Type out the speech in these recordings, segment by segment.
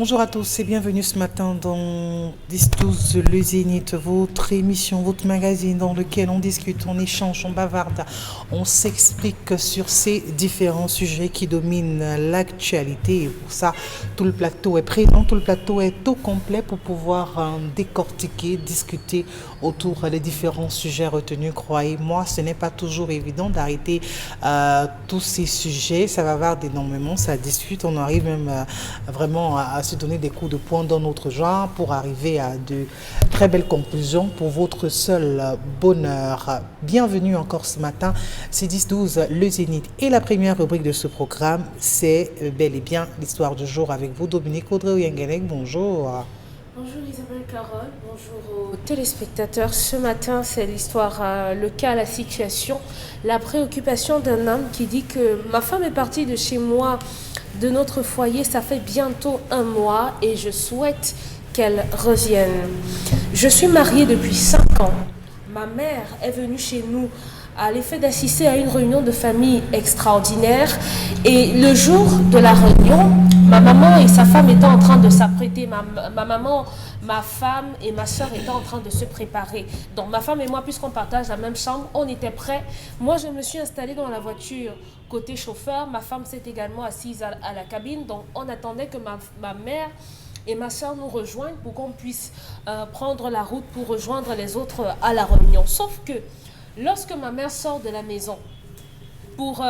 Bonjour à tous et bienvenue ce matin dans 10-12 Le Zénith, votre émission, votre magazine dans lequel on discute, on échange, on bavarde, on s'explique sur ces différents sujets qui dominent l'actualité. Et pour ça, tout le plateau est présent, tout le plateau est au complet pour pouvoir décortiquer, discuter autour des différents sujets retenus. Croyez-moi, ce n'est pas toujours évident d'arrêter tous ces sujets. Ça va avoir énormément, ça discute, on arrive même vraiment à se donner des coups de poing dans notre genre pour arriver à de très belles conclusions pour votre seul bonheur. Bienvenue encore ce matin, c'est 10-12 Le Zénith et la première rubrique de ce programme, c'est bel et bien l'histoire du jour avec vous, Dominique Audrey-Ouyengenek. Bonjour. Bonjour Isabelle Carole, bonjour aux téléspectateurs. Ce matin, c'est l'histoire, le cas, la situation, la préoccupation d'un homme qui dit que ma femme est partie de chez moi, de notre foyer, ça fait bientôt 1 mois et je souhaite qu'elle revienne. Je suis mariée depuis 5 ans. Ma mère est venue chez nous à l'effet d'assister à une réunion de famille extraordinaire et le jour de la réunion, ma maman et sa femme étaient en train de s'apprêter. Ma maman, ma femme et ma soeur étaient en train de se préparer. Donc ma femme et moi, puisqu'on partage la même chambre, on était prêts. Moi, je me suis installée dans la voiture côté chauffeur. Ma femme s'est également assise à la cabine. Donc on attendait que ma mère et ma soeur nous rejoignent pour qu'on puisse prendre la route pour rejoindre les autres à la réunion. Sauf que lorsque ma mère sort de la maison pour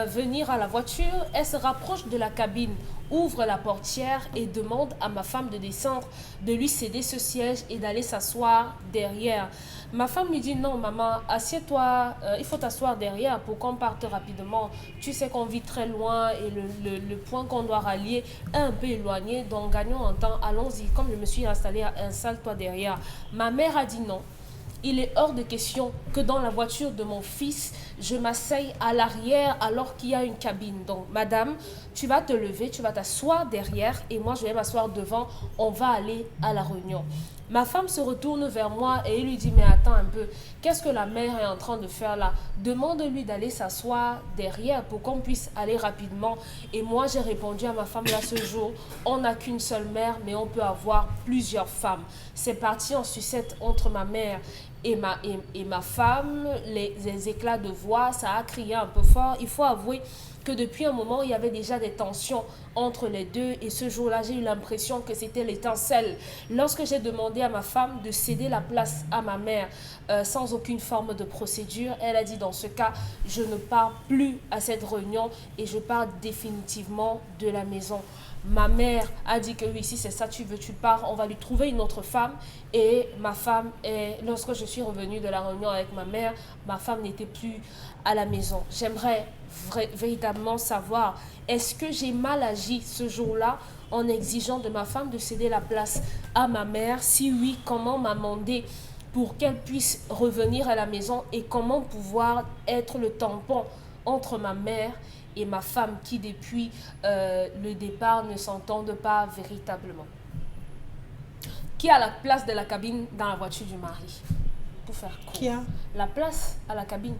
venir à la voiture, elle se rapproche de la cabine, ouvre la portière et demande à ma femme de descendre, de lui céder ce siège et d'aller s'asseoir derrière. Ma femme lui dit non maman, assieds-toi, il faut t'asseoir derrière pour qu'on parte rapidement. Tu sais qu'on vit très loin et le point qu'on doit rallier est un peu éloigné, donc gagnons en temps, allons-y. Comme je me suis installée, installe-toi derrière. Ma mère a dit non. Il est hors de question que dans la voiture de mon fils, je m'asseye à l'arrière alors qu'il y a une cabine. Donc, madame, tu vas te lever, tu vas t'asseoir derrière et moi, je vais m'asseoir devant. On va aller à la réunion. Ma femme se retourne vers moi et il lui dit, mais attends un peu, qu'est-ce que la mère est en train de faire là? Demande-lui d'aller s'asseoir derrière pour qu'on puisse aller rapidement. Et moi, j'ai répondu à ma femme là ce jour, on n'a qu'une seule mère, mais on peut avoir plusieurs femmes. C'est parti en sucette entre ma mère et ma femme, les éclats de voix, ça a crié un peu fort. Il faut avouer que depuis un moment, il y avait déjà des tensions entre les deux. Et ce jour-là, j'ai eu l'impression que c'était l'étincelle. Lorsque j'ai demandé à ma femme de céder la place à ma mère sans aucune forme de procédure, elle a dit dans ce cas, je ne pars plus à cette réunion et je pars définitivement de la maison. Ma mère a dit que oui, si c'est ça tu veux, tu pars, on va lui trouver une autre femme. Et ma femme, lorsque je suis revenue de la réunion avec ma femme n'était plus à la maison. J'aimerais véritablement savoir, est-ce que j'ai mal agi ce jour-là en exigeant de ma femme de céder la place à ma mère? Si oui, comment m'amender pour qu'elle puisse revenir à la maison et comment pouvoir être le tampon entre ma mère et ma femme qui depuis le départ ne s'entendent pas véritablement. Qui a la place de la cabine dans la voiture du mari? Pour faire court. Qui a la place à la cabine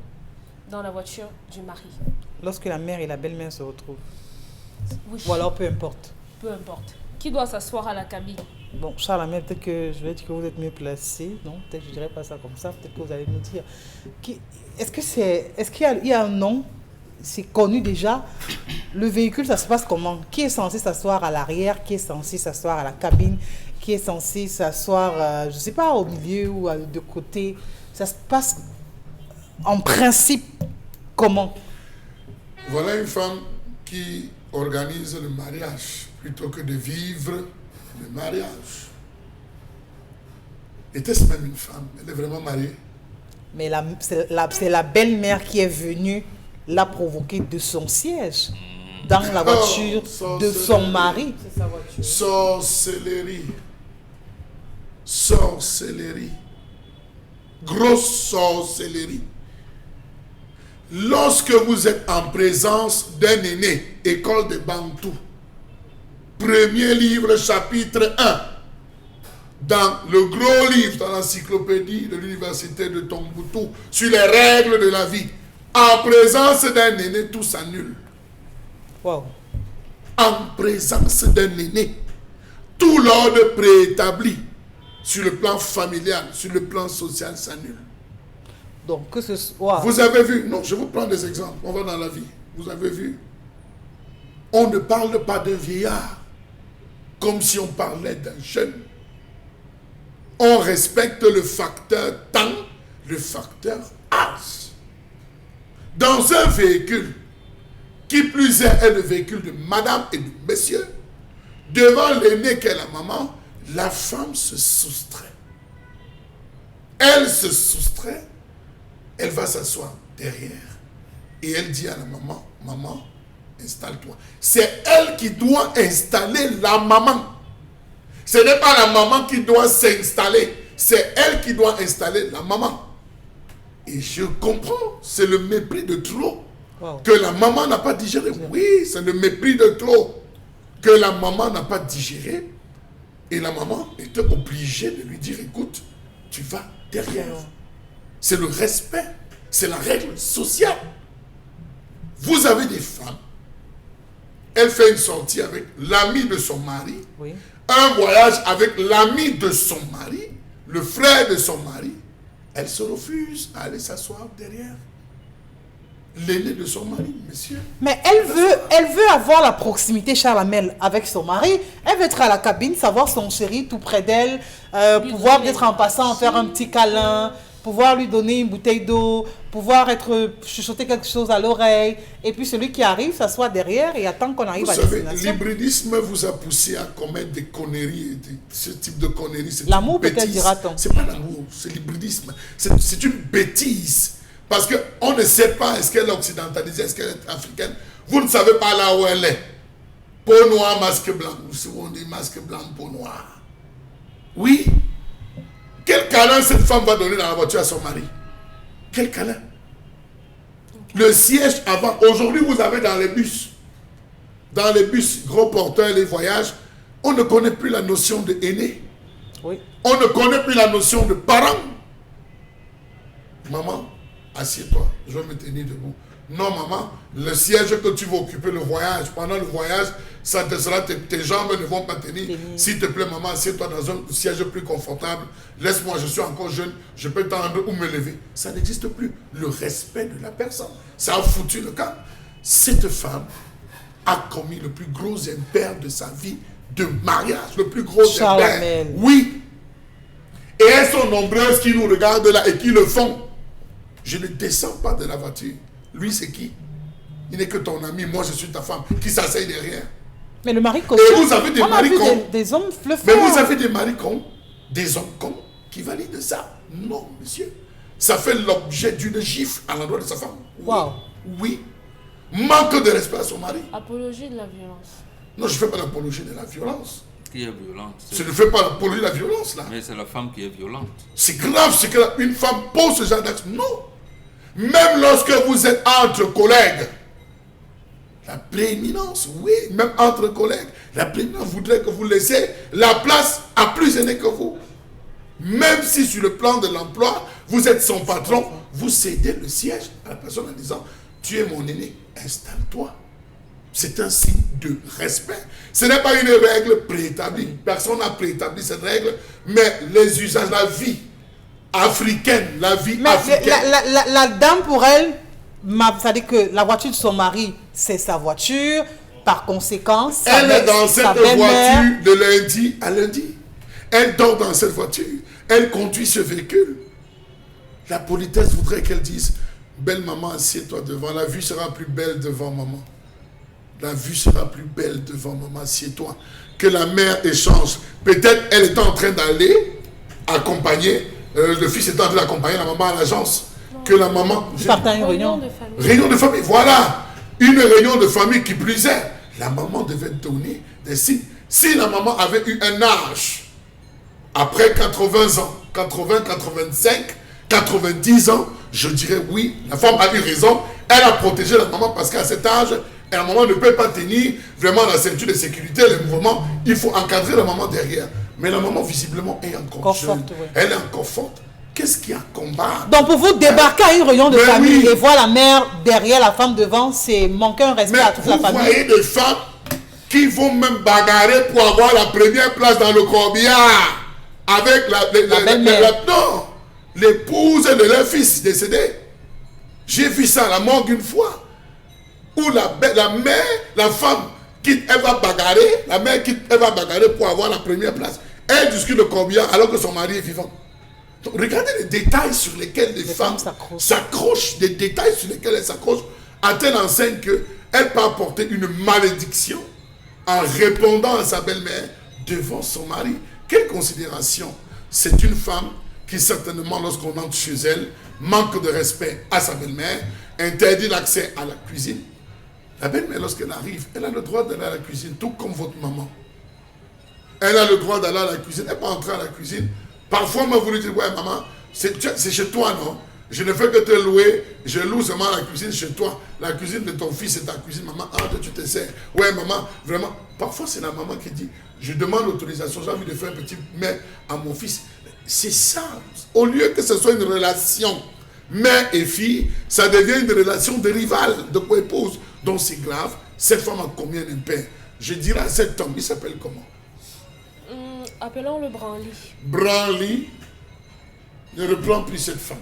dans la voiture du mari? Lorsque la mère et la belle-mère se retrouvent. Oui. Ou alors peu importe. Peu importe. Qui doit s'asseoir à la cabine? Bon, Charles, la mère, peut-être que je vais dire que vous êtes mieux placé. Non, peut-être que je ne dirais pas ça comme ça. Peut-être que vous allez me dire. Est-ce qu'il y a un nom? C'est connu déjà. Le véhicule, ça se passe comment? Qui est censé s'asseoir à l'arrière? Qui est censé s'asseoir à la cabine? Qui est censé s'asseoir, je ne sais pas, au milieu ou de côté? Ça se passe en principe comment? Voilà une femme qui organise le mariage plutôt que de vivre le mariage. Était-ce même une femme? Elle est vraiment mariée? Mais c'est la belle-mère qui est venue la provoquer de son siège dans la voiture de son mari. C'est sa voiture. Sorcellerie. Sorcellerie. Grosse sorcellerie. Lorsque vous êtes en présence d'un aîné, école de Bantou, premier livre, chapitre 1, dans le gros livre, dans l'encyclopédie de l'université de Tombouctou, sur les règles de la vie, en présence d'un aîné, tout s'annule. Wow. En présence d'un aîné, tout l'ordre préétabli sur le plan familial, sur le plan social s'annule. Donc, que ce soit... Vous avez vu, non, je vous prends des exemples, on va dans la vie. Vous avez vu, on ne parle pas d'un vieillard comme si on parlait d'un jeune. On respecte le facteur temps, le facteur âge. Dans un véhicule, qui plus est le véhicule de madame et de monsieur, devant l'aîné qu'est la maman, la femme se soustrait. Elle se soustrait, elle va s'asseoir derrière et elle dit à la maman, maman, installe-toi. C'est elle qui doit installer la maman. Ce n'est pas la maman qui doit s'installer, c'est elle qui doit installer la maman. Et je comprends, c'est le mépris de trop que la maman n'a pas digéré. Oui, c'est le mépris de trop que la maman n'a pas digéré. Et la maman était obligée de lui dire, écoute, tu vas derrière. C'est le respect, c'est la règle sociale. Vous avez des femmes, elle fait une sortie avec l'ami de son mari, un voyage avec l'ami de son mari, le frère de son mari, elle se refuse à aller s'asseoir derrière l'aîné de son mari, monsieur. Mais elle veut avoir la proximité charnelle avec son mari. Elle veut être à la cabine, savoir son chéri tout près d'elle, pouvoir peut-être en passant faire un petit câlin, pouvoir lui donner une bouteille d'eau, pouvoir chuchoter quelque chose à l'oreille. Et puis celui qui arrive s'assoit derrière et attend qu'on arrive à destination. Vous savez, l'hybridisme vous a poussé à commettre des conneries, ce type de conneries. L'amour peut-être, dira-t-on. C'est pas l'amour, c'est l'hybridisme. C'est une bêtise. Parce qu'on ne sait pas est-ce qu'elle est occidentalisée, est-ce qu'elle est africaine. Vous ne savez pas là où elle est. Peau noire, masque blanc. Ou si on dit masque blanc, peau noire. Oui. Quel câlin cette femme va donner dans la voiture à son mari? Quel câlin? Le siège avant. Aujourd'hui, vous avez dans les bus, gros porteurs, les voyages, on ne connaît plus la notion de aîné. Oui. On ne connaît plus la notion de parent. Maman, assieds-toi, je vais me tenir debout. Non, maman, le siège que tu vas occuper, le voyage, pendant le voyage, ça te sera, tes jambes ne vont pas tenir. S'il te plaît, maman, assieds-toi dans un siège plus confortable. Laisse-moi, je suis encore jeune, je peux tendre ou me lever. Ça n'existe plus. Le respect de la personne. Ça a foutu le camp. Cette femme a commis le plus gros impair de sa vie de mariage. Le plus gros impair. Oui. Et elles sont nombreuses qui nous regardent là et qui le font. Je ne descends pas de la voiture. Lui, c'est qui? Il n'est que ton ami. Moi, je suis ta femme. Qui s'asseye derrière? Mais le mari cons. Et vous avez des maris cons. Des hommes fluffeurs. Mais vous avez des maris cons, des hommes cons qui valident ça. Non, monsieur. Ça fait l'objet d'une gifle à l'endroit de sa femme. Wow. Oui. Manque de respect à son mari. Apologie de la violence. Non, je ne fais pas l'apologie de la violence. Qui est violente? Je ne fais pas l'apologie de la violence, là. Mais c'est la femme qui est violente. C'est grave, c'est qu'une femme pose ce genre d'acte. Non. Même lorsque vous êtes entre collègues, la prééminence, oui, même entre collègues, la prééminence voudrait que vous laissiez la place à plus aîné que vous. Même si sur le plan de l'emploi, vous êtes son patron, vous cédez le siège à la personne en disant, tu es mon aîné, installe-toi. C'est un signe de respect. Ce n'est pas une règle préétablie. Personne n'a préétabli cette règle, mais les usages, la vie africaine, la vie africaine. La dame, pour elle, ça dit que la voiture de son mari, c'est sa voiture. Par conséquent, elle est dans cette voiture de lundi à lundi. Elle dort dans cette voiture. Elle conduit ce véhicule. La politesse voudrait qu'elle dise, belle maman, assieds-toi devant. La vue sera plus belle devant maman. La vue sera plus belle devant maman, assieds-toi. Que la mère échange. Peut-être elle est en train d'aller accompagner, le fils est en train d'accompagner la maman à l'agence. Que la maman... Une réunion de famille. Réunion de famille, voilà. Une réunion de famille qui plus est. La maman devait donner des signes. Si la maman avait eu un âge, après 80 ans, 80, 85, 90 ans, je dirais oui, la femme a eu raison. Elle a protégé la maman parce qu'à cet âge, la maman ne peut pas tenir vraiment la ceinture de sécurité, le mouvement. Il faut encadrer la maman derrière. Mais la maman, visiblement, est encore jeune. Forte, oui. Elle est encore forte. Qu'est-ce qu'il y a à combattre? Donc, pour vous, débarquer à une réunion de famille et voir la mère derrière, la femme devant, c'est manquer un respect à toute la famille. Vous voyez des femmes qui vont même bagarrer pour avoir la première place dans le corbillard avec non, l'épouse de leur fils décédé. J'ai vu ça à la morgue une fois, où la mère, la femme quitte, elle va bagarrer, la mère quitte, elle va bagarrer pour avoir la première place. Elle discute le corbillard alors que son mari est vivant. Donc, regardez les détails sur lesquels les femmes s'accrochent, des détails sur lesquels elles s'accrochent, à telle enseigne qu'elle peut apporter une malédiction en répondant à sa belle-mère devant son mari. Quelle considération! C'est une femme qui certainement, lorsqu'on entre chez elle, manque de respect à sa belle-mère, interdit l'accès à la cuisine. La belle-mère, lorsqu'elle arrive, elle a le droit d'aller à la cuisine, tout comme votre maman. Elle a le droit d'aller à la cuisine, elle peut entrer à la cuisine. Parfois, moi, vous lui dites, ouais, maman, c'est chez toi, non? Je ne fais que te louer, je loue seulement la cuisine chez toi. La cuisine de ton fils, c'est ta cuisine, maman. Ah, tu te sers. Ouais, maman, vraiment. Parfois, c'est la maman qui dit, je demande l'autorisation, j'ai envie de faire un petit mets à mon fils. C'est ça. Au lieu que ce soit une relation mère et fille, ça devient une relation de rival, de co-épouse. Donc, c'est grave. Cette femme a combien d'impairs? Je dirais à cet homme, il s'appelle comment? Appelons-le Branly. Branly ne reprend plus cette femme.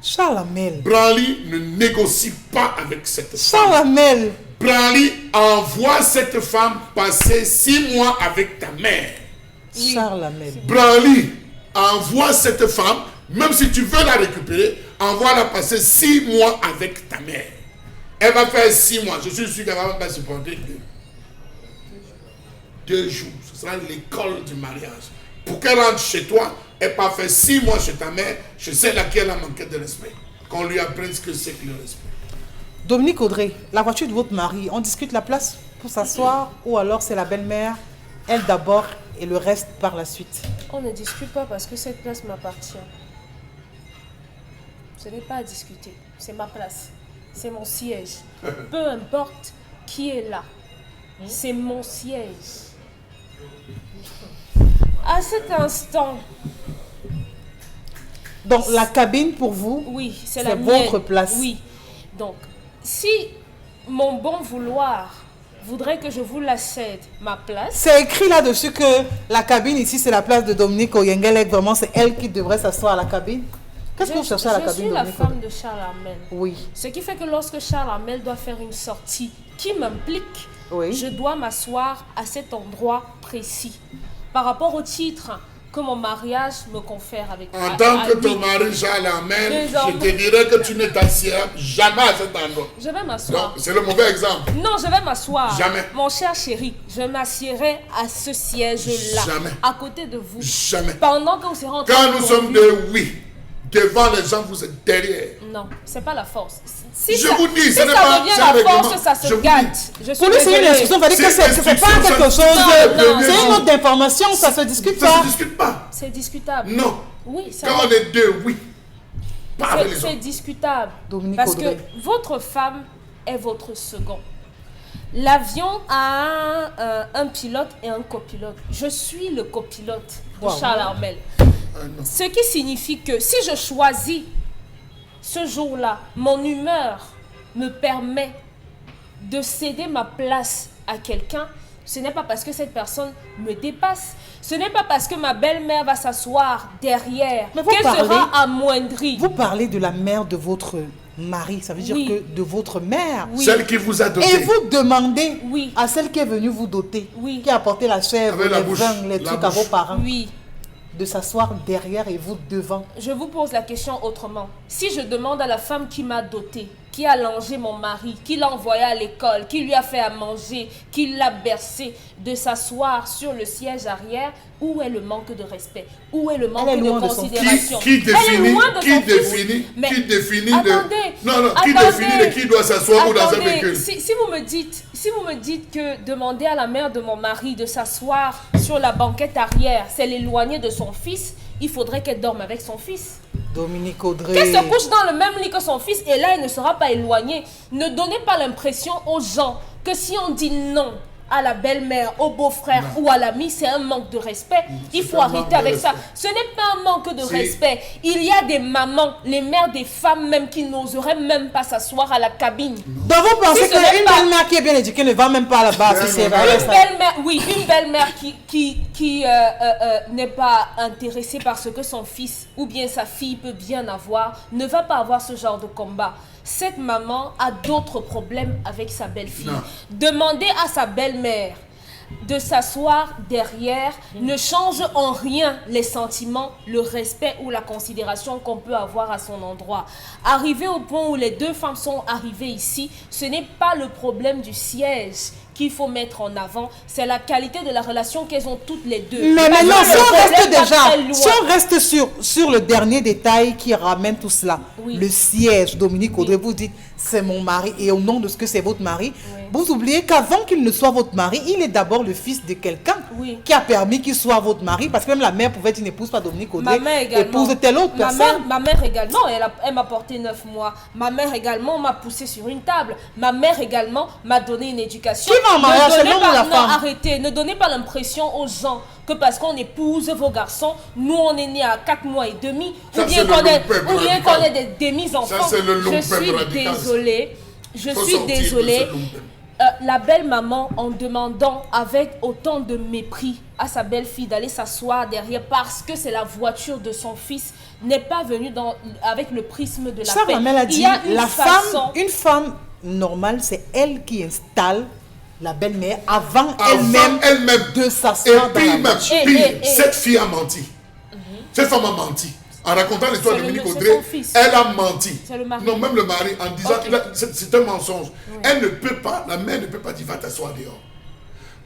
Charles Hamel. Branly ne négocie pas avec cette femme. Charles Hamel. Branly envoie cette femme passer 6 mois avec ta mère. Oui. Charles Hamel. Branly envoie cette femme, même si tu veux la récupérer, envoie-la passer 6 mois avec ta mère. Elle va faire 6 mois. Je suis sûr qu'elle ne va même pas supporter 2 jours. Ce sera l'école du mariage. Pour qu'elle rentre chez toi, elle va faire 6 mois chez ta mère, chez celle à qui elle a manqué de respect. Qu'on lui apprenne ce que c'est que le respect. Dominique Audrey, la voiture de votre mari, on discute la place pour s'asseoir ou alors c'est la belle-mère, elle d'abord et le reste par la suite? On ne discute pas parce que cette place m'appartient. Ce n'est pas à discuter, c'est ma place, c'est mon siège. Peu importe qui est là, c'est mon siège. À cet instant, Donc la cabine pour vous, oui, c'est c'est la votre mienne. place. Oui. Donc, si mon bon vouloir voudrait que je vous la cède, ma place, c'est écrit là-dessus que la cabine ici c'est la place de Dominique Oyengelek, vraiment c'est elle qui devrait s'asseoir à la cabine. Qu'est-ce que vous cherchez à la je cabine, suis la Dominique femme Audrey? de Charles Hamel. Oui, Ce qui fait que lorsque Charles Hamel doit faire une sortie qui m'implique, oui. je dois m'asseoir à cet endroit précis. Par rapport au titre que mon mariage me confère avec En tant que lui. ton mari Charles Hamel, Les je hommes. te dirais que tu ne t'assieras jamais à cet endroit. Je vais m'asseoir. Donc, c'est le mauvais exemple. Non, je vais m'asseoir. Jamais. Mon cher chéri, je m'assierai à ce siège-là. Jamais. À côté de vous. Jamais. Pendant que vous serez en train Quand de nous sommes conduire. de oui, devant les gens, vous êtes derrière. Non, c'est pas la force. Si Je ça, vous dis, si ce n'est ça pas- devient c'est un la force, règlement. ça se Je vous gâte. dis. Je suis Pour lui c'est une désolée. instruction, ça veut dire que C'est c'est pas instruction, quelque chose ça- de... Non, C'est une non. autre d'information, ça se discute Ça pas. ne se discute pas. C'est discutable. Non. Oui, ça Quand on est deux, oui. Pas avec les c'est autres. discutable. Dominique Parce Audrey. que votre femme est votre second. L'avion a un pilote et un copilote. Je suis le copilote de Wow. Charles Hamel. Non. Ce qui signifie que si je choisis ce jour-là, mon humeur me permet de céder ma place à quelqu'un, ce n'est pas parce que cette personne me dépasse. Ce n'est pas parce que ma belle-mère va s'asseoir derrière Mais vous qu'elle parlez- sera amoindrie. Vous parlez de la mère de votre mari, ça veut dire Oui. que de votre mère. Oui. Celle qui vous a doté. Et vous demandez Oui. à celle qui est venue vous doter, Oui. qui a apporté la chèvre, Avec la les bouche, vins, les la trucs à bouche. vos parents, Oui. de s'asseoir derrière et vous devant. Je vous pose la question autrement. Si je demande à la femme qui m'a dotée, qui a allongé mon mari, qui l'a envoyé à l'école, qui lui a fait à manger, qui l'a bercé, de s'asseoir sur le siège arrière, où est le manque de respect? Où est le manque Elle est de loin de son considération? Qui Elle est définit, loin de son fils. Mais qui définit attendez, de... Non, qui attendez. définit de qui doit s'asseoir ou dans un Attendez, véhicule. si vous me dites que demander à la mère de mon mari de s'asseoir sur la banquette arrière, c'est l'éloigner de son fils, il faudrait qu'elle dorme avec son fils. Dominique Audrey. Qu'elle se couche dans le même lit que son fils et là, elle ne sera pas éloignée. Ne donnez pas l'impression aux gens que si on dit non à la belle-mère, au beau-frère ou à l'ami, c'est un manque de respect. Il faut arrêter avec ça. Ce n'est pas un manque de respect. Il y a des mamans, les mères des femmes même, qui n'oseraient même pas s'asseoir à la cabine. Donc vous pensez qu'une belle-mère qui est bien éduquée ne va même pas là-bas? Une belle-mère qui n'est pas intéressée par ce que son fils ou bien sa fille peut bien avoir, ne va pas avoir ce genre de combat. Cette maman a d'autres problèmes avec sa belle-fille. Demander à sa belle-mère de s'asseoir derrière ne change en rien les sentiments, le respect ou la considération qu'on peut avoir à son endroit. Arrivé au point où les deux femmes sont arrivées ici, ce n'est pas le problème du siège qu'il faut mettre en avant, c'est la qualité de la relation qu'elles ont toutes les deux. Mais maintenant, si on reste sur le dernier détail qui ramène tout cela, le siège, Dominique Audrey, vous dites c'est mon mari et au nom de ce que c'est votre mari, vous oubliez qu'avant qu'il ne soit votre mari, il est d'abord le fils de quelqu'un qui a permis qu'il soit votre mari, parce que même la mère pouvait être une épouse, pas Dominique Audrey, épouse de telle autre personne. Ma mère également, elle m'a porté 9 mois. Ma mère également m'a poussé sur une table. Ma mère également m'a donné une éducation. Qui va en mariage, c'est l'homme ou la femme? Arrêtez, ne donnez pas l'impression aux gens que parce qu'on épouse vos garçons, nous on est nés à 4 mois et demi, ou bien qu'on est des demi-enfants. Je suis désolée. La belle-maman, en demandant avec autant de mépris à sa belle-fille d'aller s'asseoir derrière parce que c'est la voiture de son fils, n'est pas venue avec le prisme de la paix. Ramel a dit, une femme normale, c'est elle qui installe la belle-mère avant elle-même de s'asseoir dans la voiture. Cette fille a menti. Cette femme a menti. En racontant l'histoire de Dominique Audrey, elle a menti. Non, même le mari, en disant que c'est un mensonge. Elle ne peut pas, la mère ne peut pas dire va t'asseoir dehors.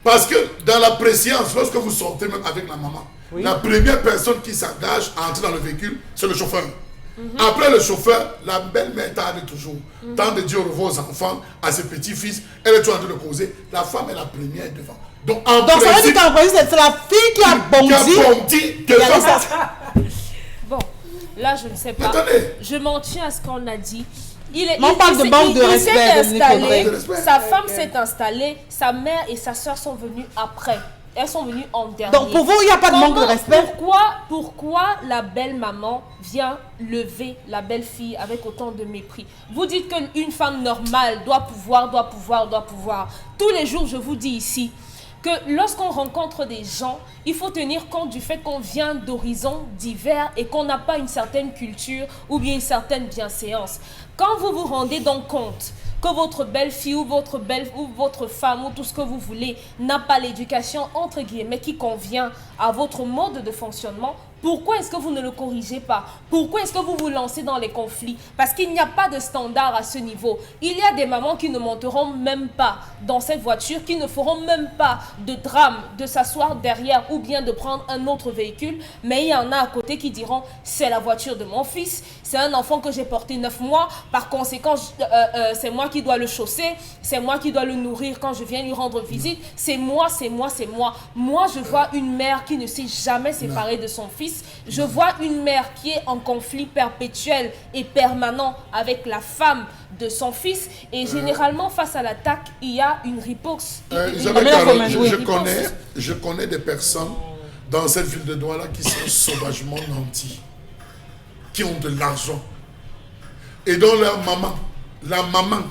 Parce que dans la préscience, lorsque vous sortez même avec la maman, la première personne qui s'engage à entrer dans le véhicule, c'est le chauffeur. Après le chauffeur, la belle-mère tarde toujours. Tant de dire au revoir aux enfants, à ses petits-fils, elle est toujours en train de causer. La femme est la première devant. Donc ça veut dire qu'en principe, c'est la fille qui a bondi. Bon, là je ne sais pas. Attendez. Je m'en tiens à ce qu'on a dit. On parle de manque de respect. Sa femme s'est installée, sa mère et sa soeur sont venues après. Elles sont venues en dernier. Donc pour vous, il n'y a pas de manque de respect? Pourquoi la belle-maman vient lever la belle-fille avec autant de mépris? Vous dites qu'une femme normale doit pouvoir. Tous les jours, je vous dis ici, que lorsqu'on rencontre des gens, il faut tenir compte du fait qu'on vient d'horizons divers et qu'on n'a pas une certaine culture ou bien une certaine bienséance. Quand vous vous rendez donc compte que votre belle-fille ou votre femme ou tout ce que vous voulez n'a pas l'éducation entre guillemets qui convient à votre mode de fonctionnement, pourquoi est-ce que vous ne le corrigez pas? Pourquoi est-ce que vous vous lancez dans les conflits? Parce qu'il n'y a pas de standard à ce niveau. Il y a des mamans qui ne monteront même pas dans cette voiture, qui ne feront même pas de drame de s'asseoir derrière ou bien de prendre un autre véhicule. Mais il y en a à côté qui diront c'est la voiture de mon fils, c'est un enfant que j'ai porté 9 mois, par conséquent c'est moi qui dois le chausser, c'est moi qui dois le nourrir quand je viens lui rendre visite, c'est moi. Moi je vois une mère qui ne s'est jamais séparée de son fils. Je vois une mère qui est en conflit perpétuel et permanent avec la femme de son fils. Et généralement, face à l'attaque, il y a une riposte. Je connais des personnes dans cette ville de Douala qui sont sauvagement nantis, qui ont de l'argent. Et dont la maman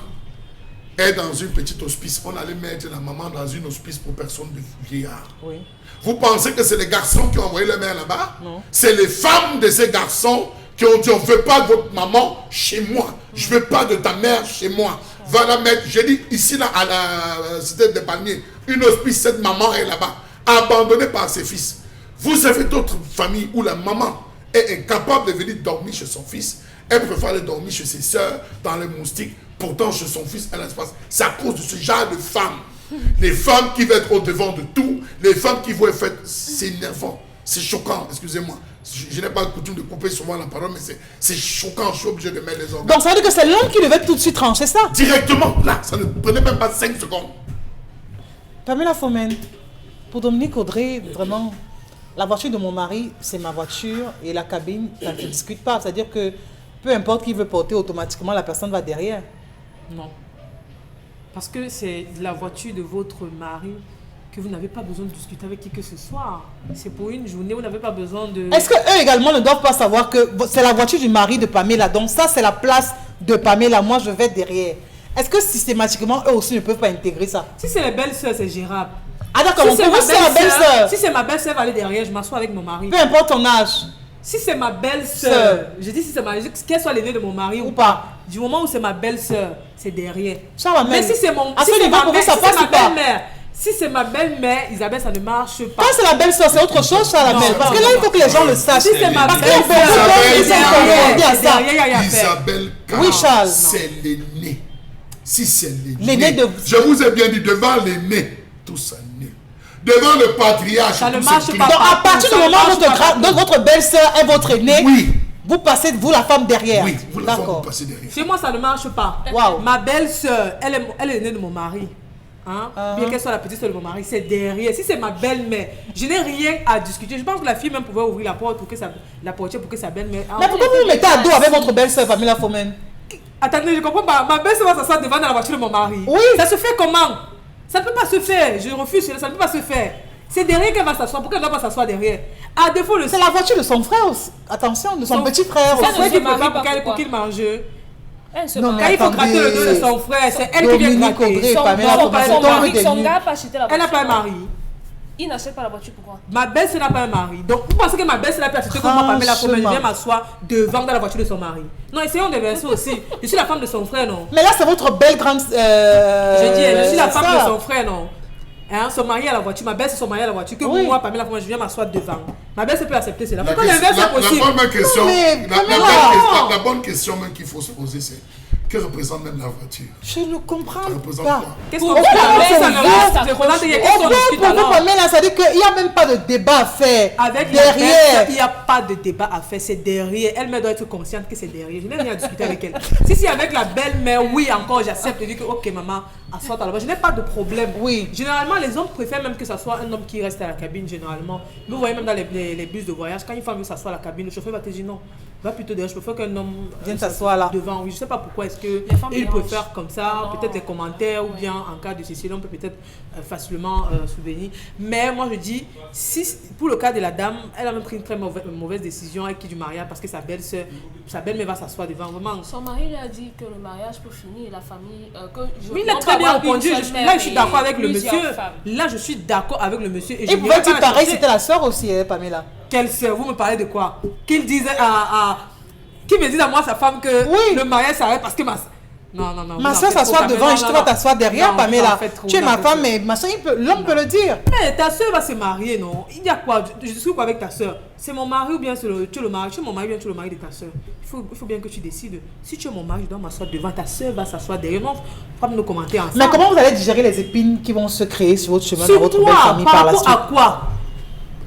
est dans une petite hospice. On allait mettre la maman dans une hospice pour personnes de vieillards. Oui. Vous pensez que c'est les garçons qui ont envoyé leur mère là-bas? Non. C'est les femmes de ces garçons qui ont dit on ne veut pas de votre maman chez moi. Je ne veux pas de ta mère chez moi. Va la mettre, j'ai dit ici là, à la cité des Palmiers, une hospice, cette maman est là-bas, abandonnée par ses fils. Vous avez d'autres familles où la maman est incapable de venir dormir chez son fils. Elle préfère aller dormir chez ses soeurs, dans les moustiques. Pourtant, chez son fils, elle a l'espace. C'est à cause de ce genre de femmes. Les femmes qui vont être au devant de tout, les femmes qui vont être faites, c'est énervant, c'est choquant, excusez-moi. Je n'ai pas le coutume de couper souvent la parole, mais c'est choquant, je suis obligé de mettre les organes. Donc ça veut dire que c'est l'homme qui devait tout de suite trancher ça? Directement, là, ça ne prenait même pas 5 secondes. Pamela Fomen, pour Dominique Audrey, vraiment, la voiture de mon mari, c'est ma voiture et la cabine, ça ne se discute pas. C'est-à-dire que peu importe qui veut porter, automatiquement la personne va derrière. Non. Parce que c'est la voiture de votre mari que vous n'avez pas besoin de discuter avec qui que ce soit. C'est pour une journée, vous n'avez pas besoin de... Est-ce qu'eux également ne doivent pas savoir que c'est la voiture du mari de Pamela, donc ça c'est la place de Pamela, moi je vais derrière. Est-ce que systématiquement eux aussi ne peuvent pas intégrer ça? Si c'est les belles-sœurs, c'est gérable. Ah d'accord, Si donc c'est pour vous c'est la belle-sœur. si c'est ma belle-sœur, elle va aller derrière, je m'assois avec mon mari. Peu importe ton âge. Si c'est ma Sœur. belle-sœur, je dis si c'est qu'elle soit l'aînée de mon mari Ou ou pas. pas. Du moment où c'est ma belle-sœur, c'est derrière. Ça va Mais même. si c'est mon, À si ce c'est niveau, ma pour vous, belle- ça si passe c'est ou ma pas? belle-mère, si c'est ma belle-mère, Isabelle, ça ne marche pas. Quand c'est la belle-sœur, c'est autre chose, ça la Non, mère. Parce que là, il faut que les gens le sachent. Si c'est ma Parce que belle-sœur, beaucoup c'est de gens Isabelle, ils sont confondus à c'est ça. derrière, il y a rien à faire. Isabelle Oui, Charles. c'est l'aîné. Si c'est L'aîné de- je vous ai bien dit, devant l'aîné, tout ça nul. Devant le patriarche, Ça ne tout marche c'est pas. clean. Donc à partir du moment où votre belle-sœur est votre aînée, Oui, vous passez, vous la femme derrière. oui, vous la femme, vous D'accord. passez derrière. Chez moi, ça ne marche pas. Waouh. Ma belle-sœur, elle est née de mon mari. Hein? Bien qu'elle soit la petite sœur de mon mari, c'est derrière. Si c'est ma belle-mère, je n'ai rien à discuter. Je pense que la fille même pouvait ouvrir la porte pour que la portière pour que sa belle-mère. Mais pourquoi vous vous mettez à dos avec votre belle-sœur, Pamela Fomen? Attendez, je comprends pas. Ma belle-sœur va s'asseoir devant dans la voiture de mon mari. Oui. Ça se fait comment? Ça ne peut pas se faire. Je refuse. Ça ne peut pas se faire. C'est derrière qu'elle va s'asseoir. Pourquoi elle ne doit pas s'asseoir derrière? À défaut, le C'est la voiture de son frère aussi. Attention, de son petit frère Son aussi. frère qui se marie prépare pas, pour pourquoi? qu'il mange. Elle se Non, marie. Quand il faut attendez. gratter le dos de son frère, c'est elle qui vient Dominique gratter. Audrey, Son, Pamela son, Fomen, son c'est ton mari, des son nues. gars n'a pas acheté la Elle n'a voiture. pas un mari. Il n'achète pas la voiture, pourquoi? Ma belle-sœur n'a pas un mari. Donc, vous pensez que ma belle-sœur n'a pas acheté comme moi, Pamela Fomen, je viens Franchement. m'asseoir devant dans la voiture de son mari. Non, essayons de verser aussi. Je suis la femme de son frère, non? Mais là, c'est votre belle grande. Je dis, je suis la femme de sœur. son frère, non? Hein, son mari à la voiture, ma belle-sœur son mari à la voiture, que Oui. moi, Pamela Fomen, je viens m'asseoir devant. Ma belle-sœur peut accepter cela. La, Pourquoi question- l'inverse est possible? la bonne question, Non, mais la Pamela. bonne la bonne question même qu'il faut se poser, c'est que représente même la voiture? Je ne comprends Ça représente pas. quoi? Qu'est-ce Pour qu'on vous, fait? la Ça belle, ne ça reste- je accroche. représente, il y a Au quelque chose point, qu'on discute pour vous, alors. Pamela, ça dit qu'il n'y a même pas de débat à faire. Avec la belle-sœur, derrière. il n'y a pas de débat à faire, c'est derrière. Elle-même doit être consciente que c'est derrière. Je n'ai rien à discuter avec elle. Si c'est avec la belle-mère, oui, encore, j'accepte de dire que, ok, maman, assois-toi là-bas. Je n'ai pas de problème. Oui. Généralement, les hommes préfèrent même que ce soit un homme qui reste à la cabine, généralement. Vous voyez même dans les bus de voyage, quand une femme veut s'asseoir à la cabine, le chauffeur va te dire non. Va plutôt derrière, je préfère qu'un homme Vienne s'asseoir là. devant. Oui, je sais pas pourquoi est-ce que Les femmes il dérangent. peut faire comme ça, peut-être les commentaires ou bien en cas de ceci, on peut peut-être facilement souvenir. Mais moi je dis, si pour le cas de la dame, elle a même pris une très mauvaise décision avec qui du mariage parce que sa belle-mère va s'asseoir devant. Vraiment. Son mari lui a dit que le mariage peut finir, la famille. Oui, il a très bien répondu. Là, je suis d'accord avec le monsieur. Femmes. Là, je suis d'accord avec le monsieur. Et je vous pouvez n'irai pas dire la pareil, chercher. c'était la sœur aussi, hein, Pamela. Quelle sœur? Vous me parlez de quoi? Qu'il disait qui me dit à moi, sa femme, que Oui. le mariage s'arrête parce que ma... Non. Ma vous en soeur faites s'assoit trop, devant et je non, dois non. t'asseoir derrière, Non, vous en Pamela. faites trop, Tu es vous en ma faites femme, trop. mais ma soeur, l'homme peut le dire. Mais ta soeur va se marier, non? Il y a quoi? Je suis quoi avec ta soeur? C'est mon mari ou bien tu es le mari? Tu es mon mari ou bien tu es le mari de ta soeur? Il faut bien que tu décides. Si tu es mon mari, je dois m'asseoir devant. Ta soeur va s'asseoir derrière. On fera nos commentaires ensemble. Mais comment vous allez digérer les épines qui vont se créer sur votre chemin dans Sur votre quoi? belle famille Par par la rapport suite? à quoi?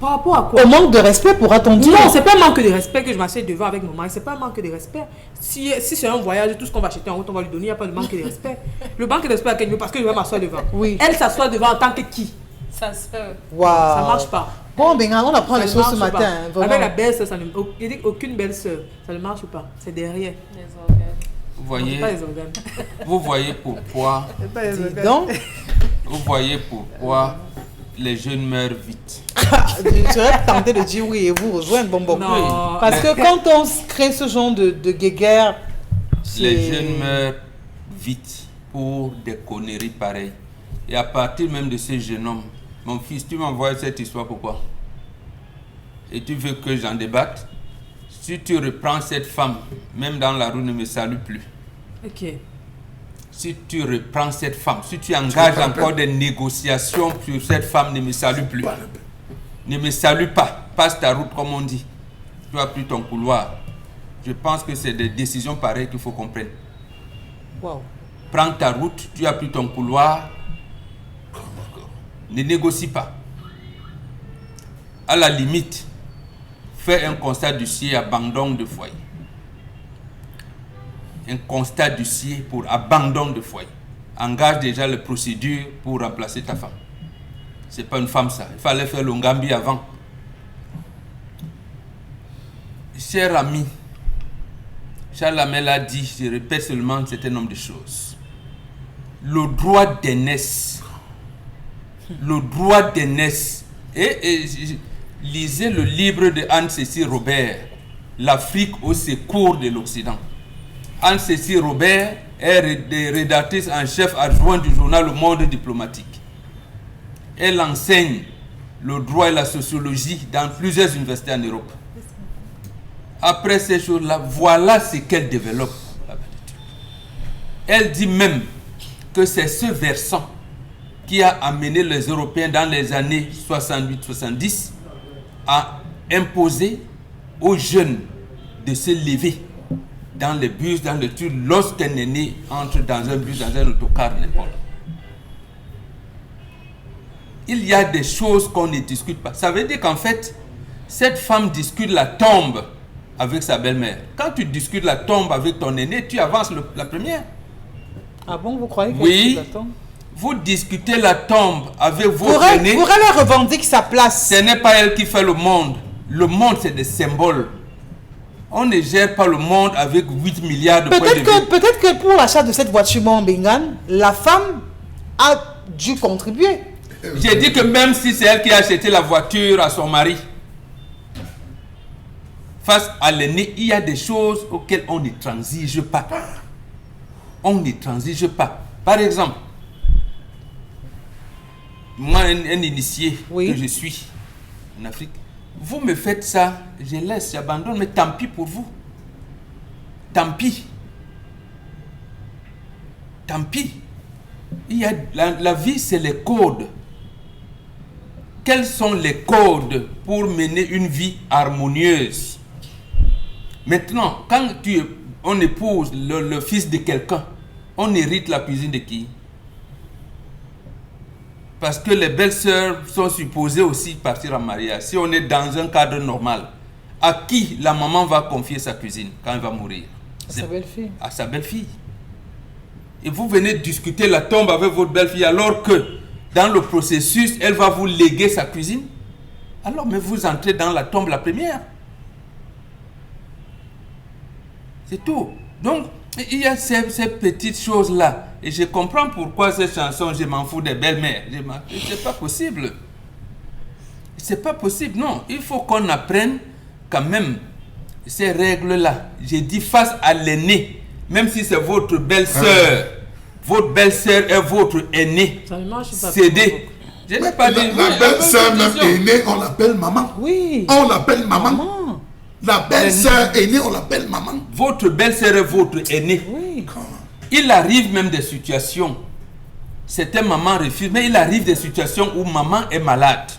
Par rapport à quoi? Au manque de respect, pourra-t-on dire? Non, c'est pas un manque de respect que je m'assieds devant avec mon mari. C'est pas un manque de respect. Si c'est un voyage, tout ce qu'on va acheter en route, on va lui donner. Il n'y a pas de manque de respect. Le manque de respect à quel niveau? Parce que je vais m'asseoir devant. Oui. Elle s'assoit devant en tant que qui? Sa sœur. Waouh. Ça marche pas. Bon, ben, on apprend Ça les ne choses ce marche matin. pas. hein, vraiment. Avec la belle-sœur, ça ne... il dit aucune belle-sœur. Ça ne marche pas. C'est derrière. Les organes. Vous Non, voyez, c'est pas les organes. vous voyez pourquoi, C'est pas les Dis organes. donc, vous voyez pourquoi les jeunes meurent vite. je serais tenté de dire oui et vous rejoindre Bonbon. Non. Parce que quand on crée ce genre de guéguerre, Les jeunes meurent vite pour des conneries pareilles. Et à partir même de ce jeune homme, mon fils, tu m'envoies cette histoire pourquoi? Et tu veux que j'en débatte? Si tu reprends cette femme, même dans la rue, ne me salue plus. Ok. Si tu reprends cette femme, si tu engages reprends encore pas. des négociations sur cette femme, ne me salue plus. Pas le- Ne me salue pas. Passe ta route comme on dit. Tu as pris ton couloir. Je pense que c'est des décisions pareilles qu'il faut qu'on prenne. waouh. Prends ta route, tu as pris ton couloir. Ne négocie pas. À la limite, fais un constat d'huissier, abandon de foyer. Un constat d'huissier pour abandon de foyer. Engage déjà les procédures pour remplacer ta femme. C'est pas une femme ça. Il fallait faire le Ngambi avant. Cher ami, Charles Lamel a dit, je répète seulement un certain nombre de choses. le droit d'aînesse. Le droit d'aînesse. Et lisez le livre de Anne-Cécile Robert, L'Afrique au secours de l'Occident. Anne-Cécile Robert est rédactrice en chef adjointe du journal Le Monde diplomatique. Elle enseigne le droit et la sociologie dans plusieurs universités en Europe. Après ces choses-là, voilà ce qu'elle développe. Elle dit même que c'est ce versant qui a amené les Européens dans les années 68-70 à imposer aux jeunes de se lever dans les bus, dans le truc, lorsqu'un aîné entre dans un bus, dans un autocar, n'importe. Il y a des choses qu'on ne discute pas. Ça veut dire qu'en fait, cette femme discute la tombe avec sa belle-mère. Quand tu discutes la tombe avec ton aîné, tu avances la première. Ah bon, vous croyez que oui, la tombe? Vous discutez la tombe avec votre aîné. Pour elle revendique sa place. Ce n'est pas elle qui fait le monde. Le monde, c'est des symboles. On ne gère pas le monde avec 8 milliards de points de vue. Peut-être que pour l'achat de cette voiture Mbingan, la femme a dû contribuer. J'ai dit que même si c'est elle qui a acheté la voiture à son mari, face à l'aîné, il y a des choses auxquelles on ne transige pas. On ne transige pas. Par exemple, moi, un initié que je suis en Afrique, vous me faites ça, je laisse, j'abandonne, mais tant pis pour vous. Tant pis. Tant pis. Il y a, la vie, c'est les codes. Quels sont les codes pour mener une vie harmonieuse? Maintenant, quand on épouse le fils de quelqu'un, on hérite la cuisine de qui? Parce que les belles-sœurs sont supposées aussi partir en mariage. Si on est dans un cadre normal, à qui la maman va confier sa cuisine quand elle va mourir? À sa belle-fille. À sa belle-fille. Et vous venez discuter la tombe avec votre belle-fille alors que dans le processus, elle va vous léguer sa cuisine. Alors, mais vous entrez dans la tombe la première. C'est tout. Donc, il y a ces petites choses-là. Et je comprends pourquoi cette chanson, je m'en fous des belles-mères. C'est pas possible. C'est pas possible, non. Il faut qu'on apprenne quand même ces règles-là. J'ai dit face à l'aîné, même si c'est votre belle-sœur, votre belle-sœur est votre aîné. Cédez. Je n'ai pas dit. La belle-sœur même aînée, on l'appelle maman. Oui. On l'appelle maman. La belle-sœur aînée, on l'appelle maman. Votre belle-sœur est votre aîné. Oui. Il arrive même des situations, certaines mamans refusent, mais il arrive des situations où maman est malade.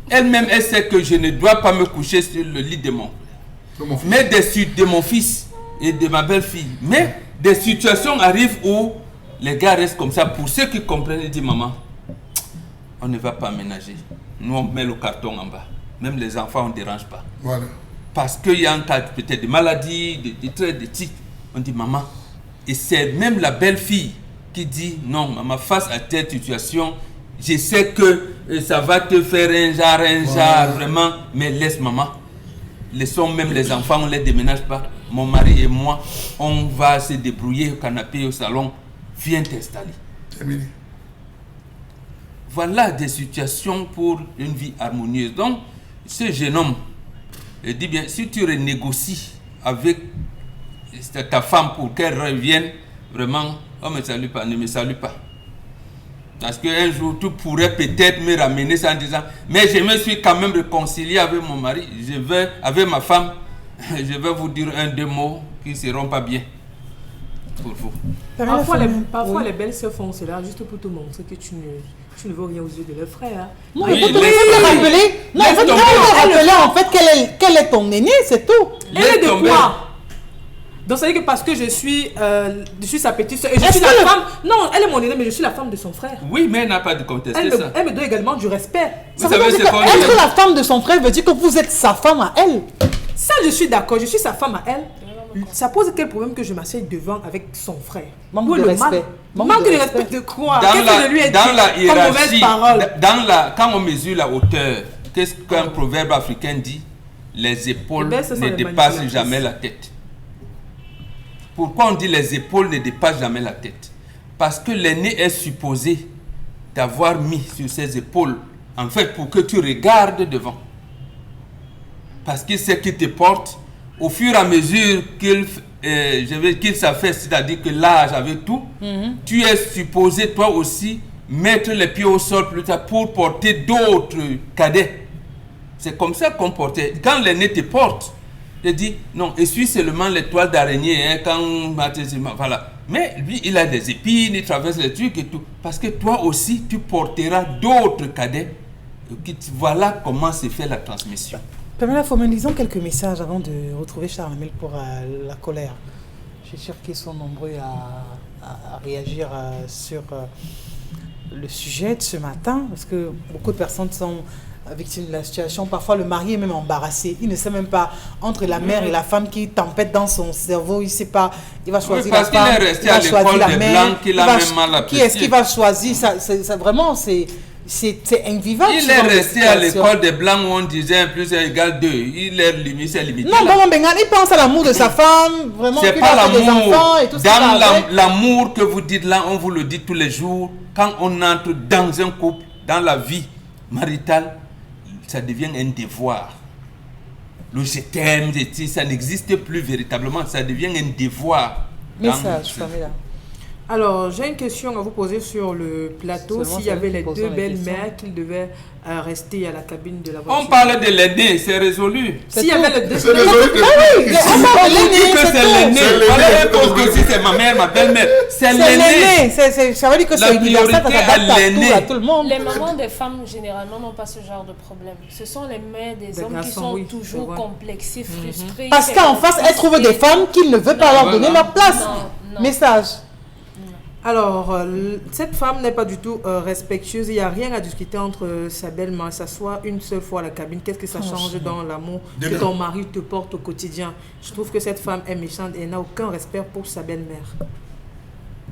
Elle-même, elle sait que je ne dois pas me coucher sur le lit de mon de mon fils et de ma belle-fille. Mais des situations arrivent où les gars restent comme ça. Pour ceux qui comprennent, ils disent, maman, on ne va pas aménager. Nous, on met le carton en bas. Même les enfants, on ne dérange pas. Voilà. Parce qu'il y a un cas peut-être de maladie, de traits, de tics. On dit, maman. Et c'est même la belle-fille qui dit, non, maman, face à telle situation, je sais que ça va te faire un genre, vraiment, mais laisse maman. Laissons même les enfants, on ne les déménage pas. Mon mari et moi, on va se débrouiller au canapé, au salon. Viens t'installer. Terminé. Voilà des situations pour une vie harmonieuse. Donc, ce jeune homme, il dit bien, si tu renégocies avec ta femme pour qu'elle revienne, vraiment, oh, me salue pas, ne me salue pas. Parce qu'un jour, tu pourrais peut-être me ramener ça en disant, mais je me suis quand même réconcilié avec mon mari, avec ma femme, je vais vous dire deux mots qui ne seront pas bien pour vous. Parfois les belles sœurs font cela juste pour te montrer que tu ne veux rien aux yeux de leur frère. Non, oui, il faut te rappeler. Non, il faut te rappeler en fait quel est ton aîné, c'est tout. Elle est de quoi? Donc ça veut dire que parce que je suis sa petite soeur et je suis la femme. Non, elle est mon aînée, mais je suis la femme de son frère. Oui, mais elle n'a pas de contester ça. Elle me doit également du respect. Ça veut dire être la femme de son frère veut dire que vous êtes sa femme à elle. Ça, je suis d'accord, je suis sa femme à elle. Ça pose quel problème que je m'assieds devant avec son frère? Manque de respect. Manque de respect de quoi? Dans la hiérarchie, quand on mesure la hauteur, qu'est-ce qu'un proverbe africain dit? Les épaules ne dépassent jamais la tête. Pourquoi on dit les épaules ne dépassent jamais la tête? Parce que l'aîné est supposé d'avoir mis sur ses épaules, en fait, pour que tu regardes devant. Parce qu'il sait qu'il te porte au fur et à mesure qu'il s'affaisse, c'est-à-dire que l'âge avec tout, tu es supposé toi aussi mettre les pieds au sol plus tard pour porter d'autres cadets. C'est comme ça qu'on portait. Quand l'aîné te porte, il dit non, essuie seulement les toiles d'araignée, hein, voilà. Mais lui, il a des épines, il traverse les trucs et tout. Parce que toi aussi, tu porteras d'autres cadets. Voilà comment se fait la transmission. Pamela Fomen, disons quelques messages avant de retrouver Charles Amel pour la colère. Je suis sûr qu'ils sont nombreux à réagir sur le sujet de ce matin, parce que beaucoup de personnes sont victimes de la situation. Parfois, le mari est même embarrassé. Il ne sait même pas, entre la mère et la femme qui tempête dans son cerveau, il ne sait pas, il va choisir la femme, parce qu'il est resté à l'école des Blancs, qu'il a même mal apprécié. Qui est-ce qu'il va choisir? Ça, vraiment, c'est invivable. Il est resté à l'école des Blancs où on disait 1 + 1 = 2. Il est limité, limité. Non, il pense à l'amour de sa femme, vraiment. C'est pas l'amour. Dans l'amour que vous dites là, on vous le dit tous les jours. Quand on entre dans un couple, dans la vie maritale, ça devient un devoir. Le je t'aime, ça n'existe plus véritablement, ça devient un devoir. Message, Pamela. Alors, j'ai une question à vous poser sur le plateau. S'il y avait les deux belles-mères qu'ils devaient rester à la cabine de la voiture. On parle de l'aîné, c'est résolu. S'il y avait les deux C'est résolu. On dit que c'est l'aîné. Voilà, parce que si c'est ma mère, ma belle-mère, c'est l'aîné. Ça veut dire que c'est universel, ça s'adapte à tout le monde. Les mamans des femmes, généralement, n'ont pas ce genre de problème. Ce sont les mères des hommes qui sont toujours complexés, frustrés. Parce qu'en face, elles trouvent des femmes qui ne veulent pas leur donner leur place. Message. Alors, cette femme n'est pas du tout respectueuse. Il n'y a rien à discuter entre sa belle-mère. S'asseoir une seule fois à la cabine. Qu'est-ce que ça change dans l'amour que ton mari te porte au quotidien? Je trouve que cette femme est méchante et n'a aucun respect pour sa belle-mère.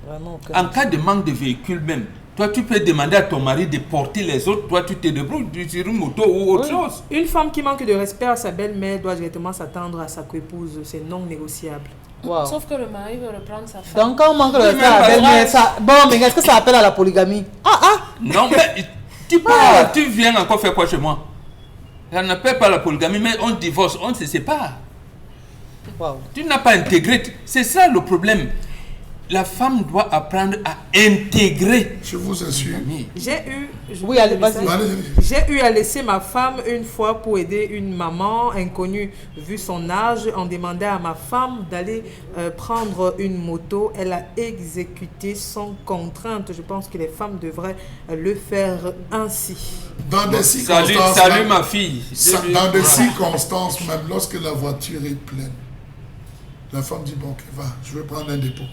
Vraiment aucun. En cas de manque de véhicule même, toi tu peux demander à ton mari de porter les autres. Toi tu te débrouilles sur une moto ou autre chose. Une femme qui manque de respect à sa belle-mère doit directement s'attendre à sa coépouse. C'est non négociable. Wow. Sauf que le mari veut reprendre sa femme. Donc quand on manque de respect à la belle-mère, bon, mais est-ce que ça appelle à la polygamie? Non, mais tu viens encore faire quoi chez moi? Ça n'appelle pas la polygamie, mais on divorce, on se sépare. Wow. Tu n'as pas intégré. C'est ça le problème. La femme doit apprendre à intégrer. Je vous assure. J'ai eu à laisser ma femme une fois pour aider une maman inconnue. Vu son âge, on demandait à ma femme d'aller prendre une moto. Elle a exécuté sans contrainte. Je pense que les femmes devraient le faire ainsi. Dans des circonstances, salut ma fille. Dans des circonstances, même lorsque la voiture est pleine, la femme dit bon, ok, va, je vais prendre un dépôt.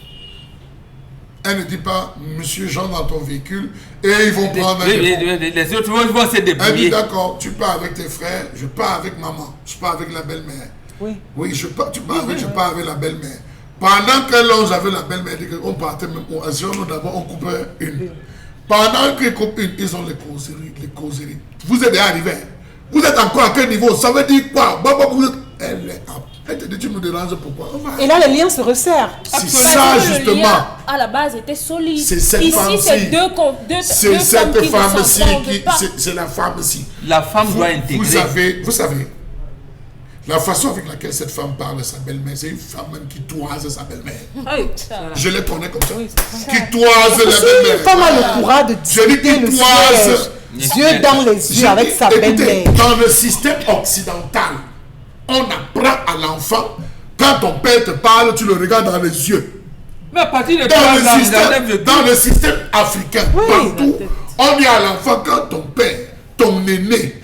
Elle ne dit pas, monsieur, j'entre dans ton véhicule et ils vont prendre un dépôt. Les autres vont se débrouiller. Elle dit d'accord, tu pars avec tes frères, je pars avec maman, je pars avec la belle-mère. Oui, tu pars avec, je pars avec la belle-mère. Pendant que l'on avait la belle-mère, on partait même au assurance, d'abord on coupait une. Pendant qu'ils coupent une, ils ont les causeries. Vous êtes arrivé. Vous êtes encore à quel niveau? Ça veut dire quoi? Elle te dit, tu me déranges pourquoi? Et là, le lien se resserre. C'est ça, justement. Le lien, à la base, était solide. C'est cette femme-ci. C'est cette femme-ci c'est la femme-ci. La femme doit intégrer. Vous savez, la façon avec laquelle cette femme parle de sa belle-mère, c'est une femme même qui toise sa belle-mère. Je l'ai tournée comme ça. Qui toise la belle-mère. Une femme a le courage de discuter le siège, yeux dans les yeux avec sa belle-mère. Dans le système occidental, on apprend à l'enfant, quand ton père te parle, tu le regardes dans les yeux. Mais à partir de dans le système africain, partout, on dit à l'enfant, quand ton père, ton aîné,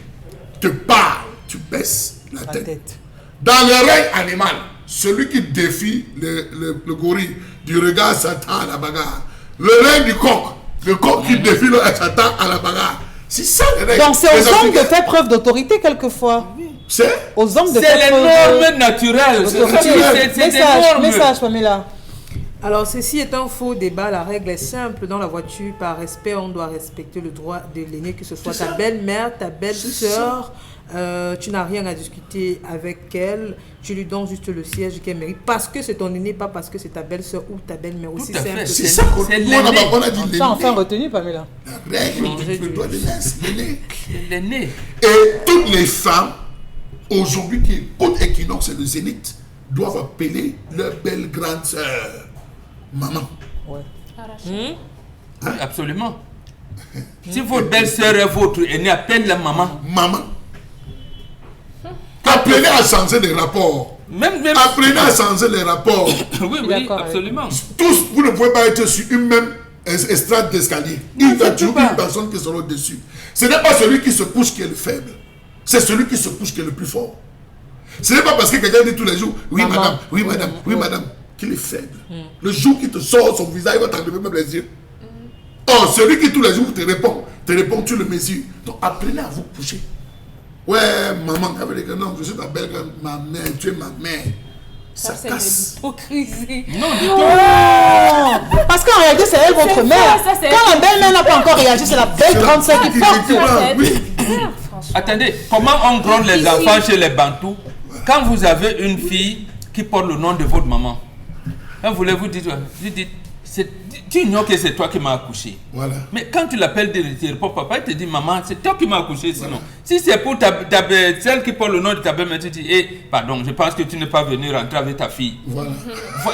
te parle, tu baisses la tête. Dans le règne animal, celui qui défie le gorille, du regard s'attend à la bagarre. Le règne du coq, le coq qui défie s'attend à la bagarre. C'est ça le règne. Donc c'est aux hommes de faire preuve d'autorité quelquefois. C'est aux hommes de faire preuve d'autorité. C'est les normes naturelles. C'est message, Pamela. Alors, ceci est un faux débat. La règle est simple. Dans la voiture, par respect, on doit respecter le droit de l'aîné, que ce soit ta belle-mère, ta belle-sœur, tu n'as rien à discuter avec elle, tu lui donnes juste le siège qu'elle mérite, parce que c'est ton aîné, pas parce que c'est ta belle-soeur ou ta belle-mère. Aussi simple que C'est ça qu'on a dit. Ça, enfin retenu, Pamela. La règle du droit de l'aîné. L'aîné. Et toutes les femmes, aujourd'hui, qui écoutent Equinox et le Zénith, doivent appeler leur belle grande sœur maman. Ouais. Oui, absolument. Si votre belle-sœur est votre aînée, appelle la maman. Maman. Apprenez à changer les rapports. Même... Apprenez à changer les rapports. Oui, absolument. Tous, vous ne pouvez pas être sur une même estrade d'escalier. Il y a toujours une personne qui sera au-dessus. Ce n'est pas celui qui se couche qui est le faible. C'est celui qui se couche qui est le plus fort. Ce n'est pas parce que quelqu'un dit tous les jours, oui madame, oui madame, oui madame, qu'il est faible. Le jour qu'il te sort son visage, il va t'enlever même les yeux. Oh, celui qui tous les jours te répond, tu le mesures. Donc apprenez à vous coucher. Ouais, maman, elle veut dire que non, je suis ta belle ma mère, tu es ma mère. Ça casse. Hypocrisie. Non, parce qu'en réalité, c'est elle votre mère. Quand la belle-mère n'a pas encore réagi, c'est la belle grande sœur qui porte. Attendez, comment on gronde les enfants chez les Bantous quand vous avez une fille qui porte le nom de votre maman? Quand vous dites, tu ignores que c'est toi qui m'as accouché. Voilà. Mais quand tu l'appelles de papa, il te dit maman, c'est toi qui m'as accouché sinon. Voilà. Si c'est pour celle qui porte le nom de ta belle-mère, tu dis, pardon, je pense que tu n'es pas venu rentrer avec ta fille. Voilà.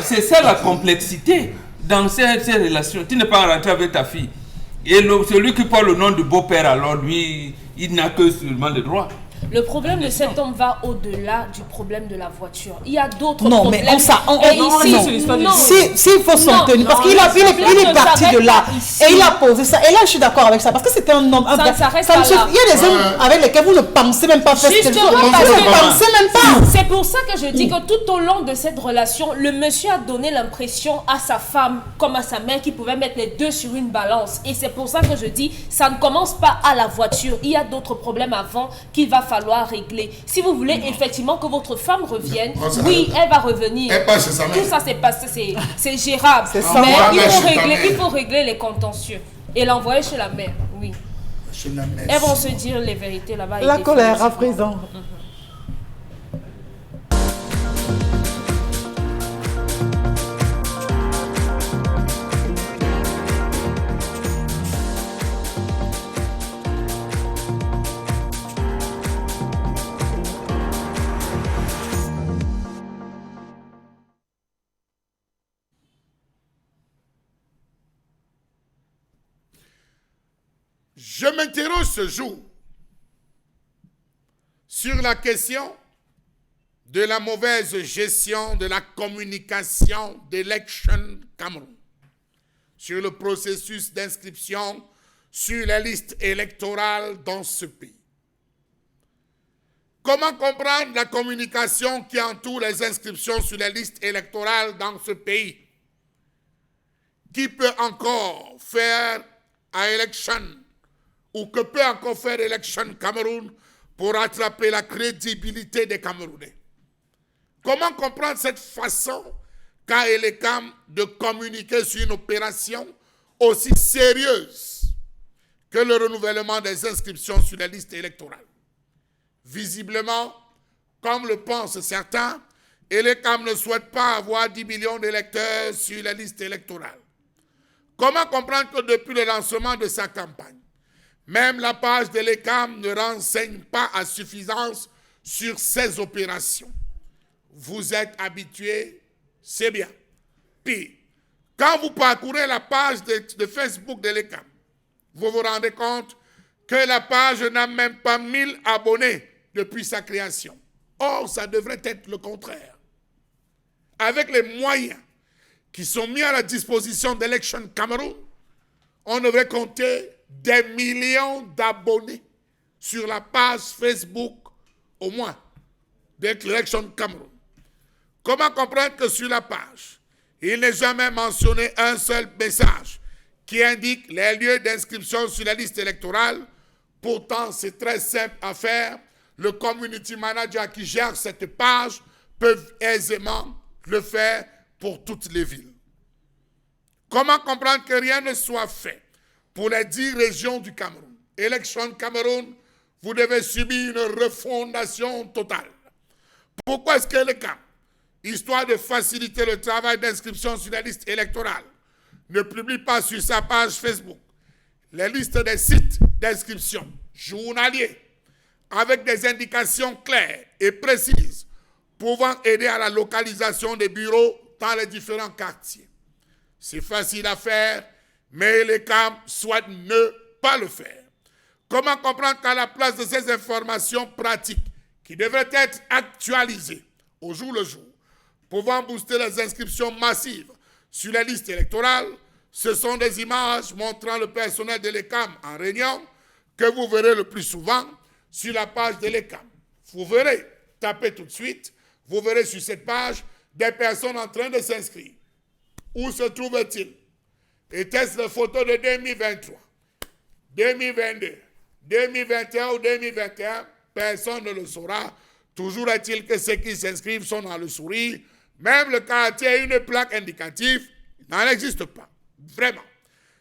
C'est ça la complexité dans ces relations. Tu n'es pas rentré avec ta fille. Et celui qui porte le nom de beau-père, alors lui, il n'a que seulement le droit. Le problème de cet homme va au-delà du problème de la voiture. Il y a d'autres problèmes. Non, mais non. S'il faut s'en tenir, parce qu'il est parti de là et il a posé ça. Et là, je suis d'accord avec ça, parce que c'était un homme. Ça s'arrête là. Il y a des hommes avec lesquels vous ne pensez même pas faire ce Justement, vous ne pensez même pas. C'est pour ça que je dis que tout au long de cette relation, le monsieur a donné l'impression à sa femme comme à sa mère qu'il pouvait mettre les deux sur une balance. Et c'est pour ça que je dis, ça ne commence pas à la voiture. Il y a d'autres problèmes avant qu'il va falloir régler. Si vous voulez effectivement que votre femme revienne, oui, elle va revenir. Tout ça c'est passé, c'est gérable. Mais il faut régler les contentieux et l'envoyer chez la mère. Oui. Chez la mère. Elles vont se dire les vérités là-bas. La colère à présent. Je m'interroge ce jour sur la question de la mauvaise gestion de la communication d'Election Cameroun, sur le processus d'inscription sur la liste électorale dans ce pays. Comment comprendre la communication qui entoure les inscriptions sur la liste électorale dans ce pays? Qui peut encore faire à Election ou que peut encore faire Election Cameroun pour rattraper la crédibilité des Camerounais? Comment comprendre cette façon qu'a Elecam de communiquer sur une opération aussi sérieuse que le renouvellement des inscriptions sur la liste électorale? Visiblement, comme le pensent certains, Elecam ne souhaite pas avoir 10 millions d'électeurs sur la liste électorale. Comment comprendre que depuis le lancement de sa campagne, même la page de l'ECAM ne renseigne pas à suffisance sur ces opérations? Vous êtes habitués, c'est bien. Puis, quand vous parcourez la page de Facebook de l'ECAM, vous vous rendez compte que la page n'a même pas 1000 abonnés depuis sa création. Or, ça devrait être le contraire. Avec les moyens qui sont mis à la disposition d'Election Cameroun, on devrait compter des millions d'abonnés sur la page Facebook, au moins, d'Election Cameroun. Comment comprendre que sur la page, il n'est jamais mentionné un seul message qui indique les lieux d'inscription sur la liste électorale? Pourtant, c'est très simple à faire. Le community manager qui gère cette page peut aisément le faire pour toutes les villes. Comment comprendre que rien ne soit fait pour les 10 régions du Cameroun? Election Cameroun vous devez subir une refondation totale. Pourquoi est-ce que le CAM, histoire de faciliter le travail d'inscription sur la liste électorale, ne publie pas sur sa page Facebook les listes des sites d'inscription journaliers avec des indications claires et précises pouvant aider à la localisation des bureaux dans les différents quartiers? C'est facile à faire, mais les CAM souhaitent ne pas le faire. Comment comprendre qu'à la place de ces informations pratiques qui devraient être actualisées au jour le jour, pouvant booster les inscriptions massives sur les listes électorales, ce sont des images montrant le personnel de l'ECAM en réunion que vous verrez le plus souvent sur la page de l'ECAM. Vous verrez, tapez tout de suite, vous verrez sur cette page des personnes en train de s'inscrire. Où se trouvent-ils? Était-ce les photos de 2023, 2022, 2021 ou 2021? Personne ne le saura. Toujours est-il que ceux qui s'inscrivent sont dans le sourire. Même le quartier a une plaque indicative, n'en existe pas. Vraiment.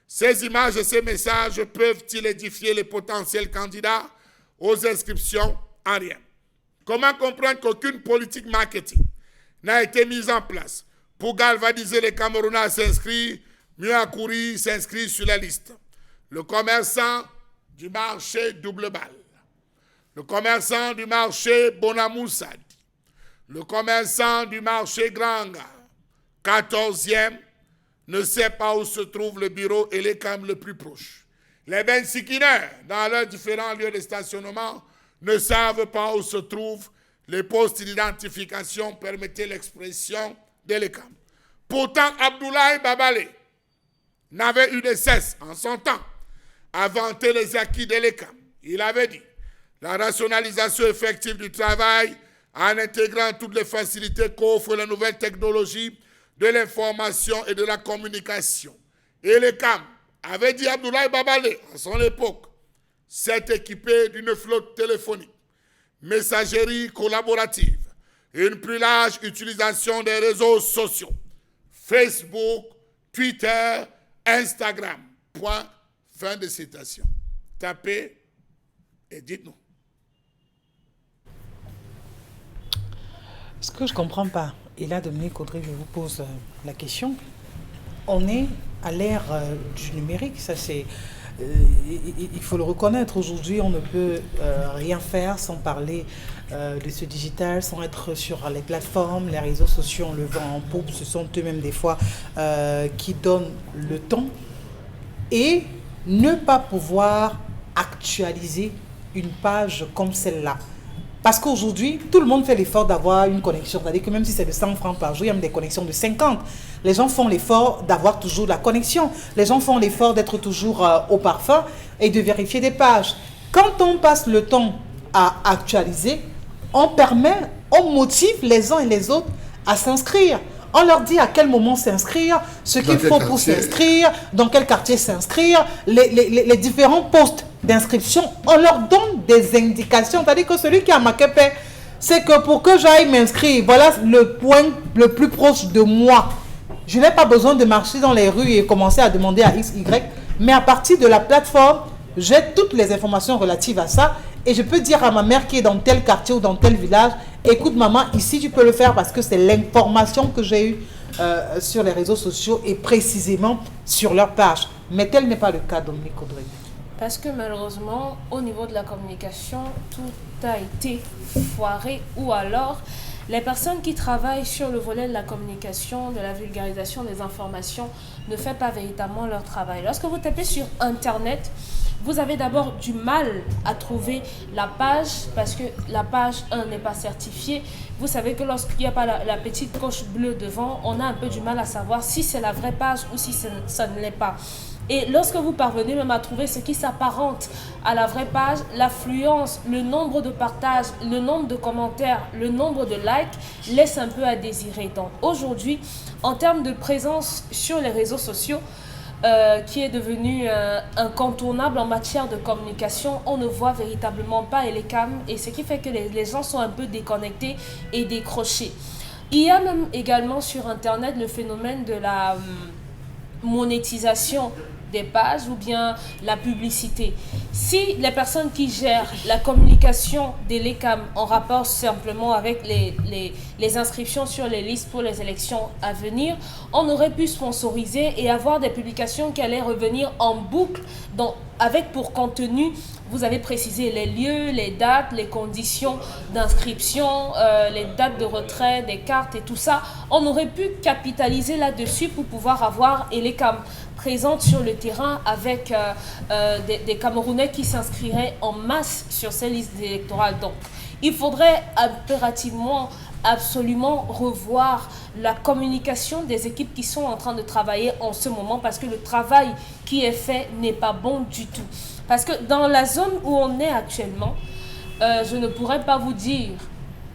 Ces images et ces messages peuvent-ils édifier les potentiels candidats aux inscriptions? En rien. Comment comprendre qu'aucune politique marketing n'a été mise en place pour galvaniser les Camerounais à s'inscrire, mieux accourir, s'inscrire sur la liste? Le commerçant du marché Double Balle, le commerçant du marché Bonamoussad, le commerçant du marché Granga, 14e, ne sait pas où se trouve le bureau et les CAM le plus proche. Les bensikineurs, dans leurs différents lieux de stationnement, ne savent pas où se trouvent les postes d'identification, permettez l'expression de l'ECAM. Pourtant, Abdoulaye Babale n'avait eu de cesse, en son temps, à vanter les acquis de l'ECAM. Il avait dit la rationalisation effective du travail en intégrant toutes les facilités qu'offrent les nouvelles technologies de l'information et de la communication. Et l'ECAM avait dit Abdoulaye Babale, à son époque, s'est équipé d'une flotte téléphonique, messagerie collaborative et une plus large utilisation des réseaux sociaux, Facebook, Twitter, Instagram. Point. Fin de citation. Tapez et dites-nous. Ce que je ne comprends pas, et là, Dominique Audrey, je vous pose la question. On est à l'ère du numérique, ça c'est... il faut le reconnaître, aujourd'hui on ne peut rien faire sans parler de ce digital, sans être sur les plateformes, les réseaux sociaux, on le vend en poupe, ce sont eux-mêmes des fois qui donnent le ton, et ne pas pouvoir actualiser une page comme celle-là. Parce qu'aujourd'hui, tout le monde fait l'effort d'avoir une connexion. C'est-à-dire que même si c'est de 100 francs par jour, il y a même des connexions de 50. Les gens font l'effort d'avoir toujours la connexion. Les gens font l'effort d'être toujours au parfum et de vérifier des pages. Quand on passe le temps à actualiser, on motive les uns et les autres à s'inscrire. On leur dit à quel moment s'inscrire, ce qu'il faut pour s'inscrire, dans quel quartier s'inscrire, les différents postes d'inscription. On leur donne des indications. C'est-à-dire que celui qui a marqué paix, c'est que pour que j'aille m'inscrire, voilà le point le plus proche de moi. Je n'ai pas besoin de marcher dans les rues et commencer à demander à X, Y, mais à partir de la plateforme, j'ai toutes les informations relatives à ça et je peux dire à ma mère qui est dans tel quartier ou dans tel village, écoute maman, ici tu peux le faire parce que c'est l'information que j'ai eue sur les réseaux sociaux et précisément sur leur page. Mais tel n'est pas le cas, Dominique Audrey. Parce que malheureusement, au niveau de la communication, tout a été foiré, ou alors les personnes qui travaillent sur le volet de la communication, de la vulgarisation des informations, ne font pas véritablement leur travail. Lorsque vous tapez sur Internet, vous avez d'abord du mal à trouver la page parce que la page 1 n'est pas certifiée. Vous savez que lorsqu'il n'y a pas la petite coche bleue devant, on a un peu du mal à savoir si c'est la vraie page ou si ça ne l'est pas. Et lorsque vous parvenez même à trouver ce qui s'apparente à la vraie page, l'affluence, le nombre de partages, le nombre de commentaires, le nombre de likes laisse un peu à désirer. Donc aujourd'hui, en termes de présence sur les réseaux sociaux, qui est devenu incontournable en matière de communication, on ne voit véritablement pas les cams, et ce qui fait que les gens sont un peu déconnectés et décrochés. Il y a même également sur Internet le phénomène de la monétisation des pages ou bien la publicité. Si les personnes qui gèrent la communication des LECAM en rapport simplement avec les inscriptions sur les listes pour les élections à venir, on aurait pu sponsoriser et avoir des publications qui allaient revenir en boucle avec pour contenu, vous avez précisé les lieux, les dates, les conditions d'inscription, les dates de retrait des cartes et tout ça. On aurait pu capitaliser là-dessus pour pouvoir avoir LECAM présente sur le terrain avec des Camerounais qui s'inscriraient en masse sur ces listes électorales. Donc, il faudrait impérativement absolument revoir la communication des équipes qui sont en train de travailler en ce moment, parce que le travail qui est fait n'est pas bon du tout. Parce que dans la zone où on est actuellement, je ne pourrais pas vous dire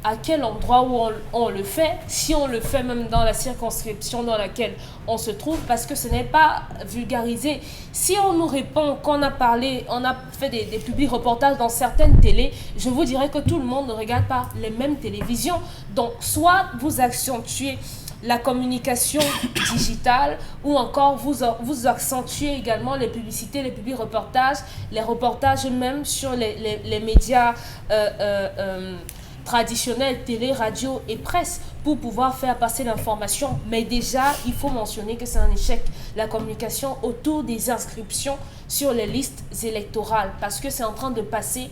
à quel endroit où on le fait, si on le fait même dans la circonscription dans laquelle on se trouve, parce que ce n'est pas vulgarisé. Si on nous répond qu'on a parlé, on a fait des publics reportages dans certaines télés, je vous dirais que tout le monde ne regarde pas les mêmes télévisions. Donc, soit vous accentuez la communication digitale, ou encore vous accentuez également les publicités, les publics reportages, les reportages même sur les médias traditionnels, télé, radio et presse, pour pouvoir faire passer l'information. Mais déjà, il faut mentionner que c'est un échec, la communication autour des inscriptions sur les listes électorales, parce que c'est en train de passer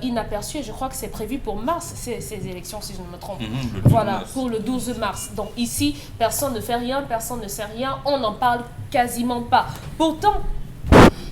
inaperçu, et je crois que c'est prévu pour mars, ces élections, si je ne me trompe. Voilà, pour le 12 mars. Donc ici, personne ne fait rien, personne ne sait rien, on n'en parle quasiment pas. Pourtant,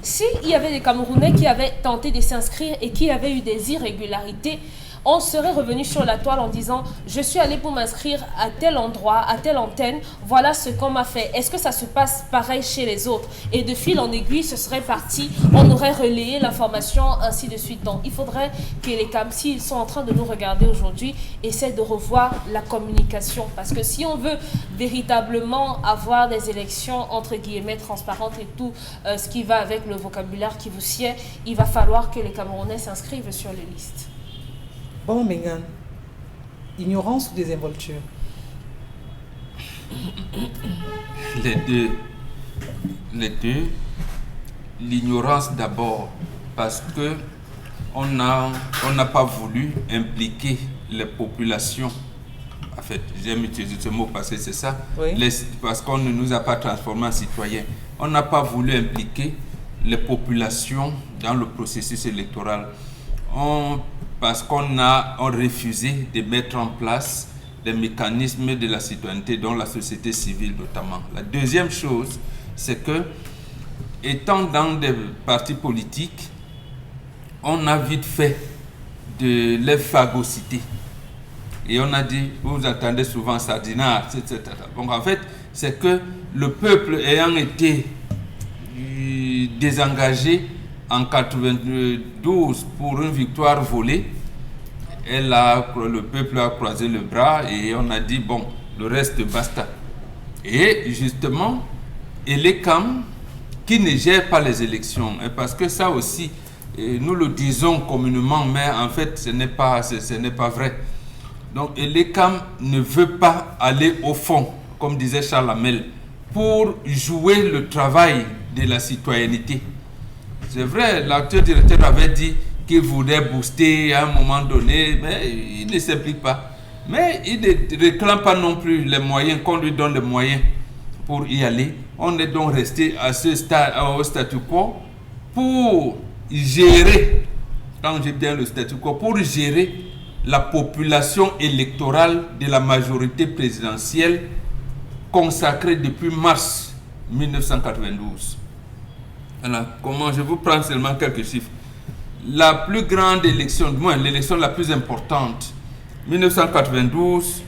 s'il y avait des Camerounais qui avaient tenté de s'inscrire et qui avaient eu des irrégularités, on serait revenu sur la toile en disant « Je suis allé pour m'inscrire à tel endroit, à telle antenne, voilà ce qu'on m'a fait. Est-ce que ça se passe pareil chez les autres ?» Et de fil en aiguille, ce serait parti, on aurait relayé l'information, ainsi de suite. Donc, il faudrait que les CAM, s'ils sont en train de nous regarder aujourd'hui, essaient de revoir la communication. Parce que si on veut véritablement avoir des élections, entre guillemets, transparentes et tout ce qui va avec le vocabulaire qui vous sied, il va falloir que les Camerounais s'inscrivent sur les listes. Bon, Megan, ignorance ou désinvolture? Les deux. L'ignorance d'abord, parce que on n'a pas voulu impliquer les populations. En fait, j'aime utiliser ce mot parce que c'est ça. Oui. Parce qu'on ne nous a pas transformés en citoyens. On n'a pas voulu impliquer les populations dans le processus électoral. Parce qu'on a refusé de mettre en place des mécanismes de la citoyenneté, dont la société civile notamment. La deuxième chose, c'est que, étant dans des partis politiques, on a vite fait de les phagocyter. Et on a dit, vous entendez souvent sardinat, etc. Donc en fait, c'est que le peuple ayant été désengagé en 92 pour une victoire volée, le peuple a croisé le bras et on a dit bon, le reste basta. Et justement, LECAM, qui ne gère pas les élections, parce que ça aussi, nous le disons communément, mais en fait ce n'est pas vrai. Donc LECAM ne veut pas aller au fond, comme disait Charles Hamel, pour jouer le travail de la citoyenneté. C'est vrai, l'actuel directeur avait dit qu'il voulait booster à un moment donné, mais il ne s'implique pas. Mais il ne réclame pas non plus les moyens, qu'on lui donne les moyens pour y aller. On est donc resté à ce stade, au statu quo, pour gérer, quand j'ai bien le statu quo, pour gérer la population électorale de la majorité présidentielle consacrée depuis mars 1992. Alors, comment je vous prends seulement quelques chiffres. La plus grande élection, du moins l'élection la plus importante, 1992,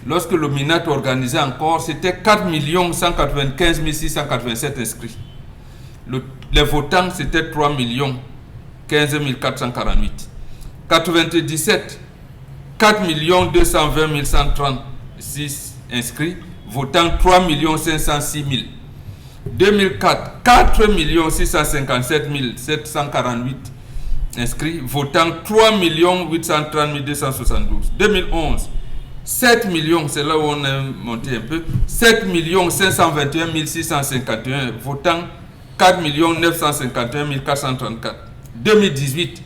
lorsque le MINAT organisait encore, c'était 4 195 687 inscrits. Les votants, c'était 3 15 448. 97, 4 220 136 inscrits, votant 3 506 000. 2004, 4 657 748 inscrits, votant 3 830 272. 2011, 7 millions, c'est là où on est monté un peu, 7 521 651, votant 4 951 434. 2018,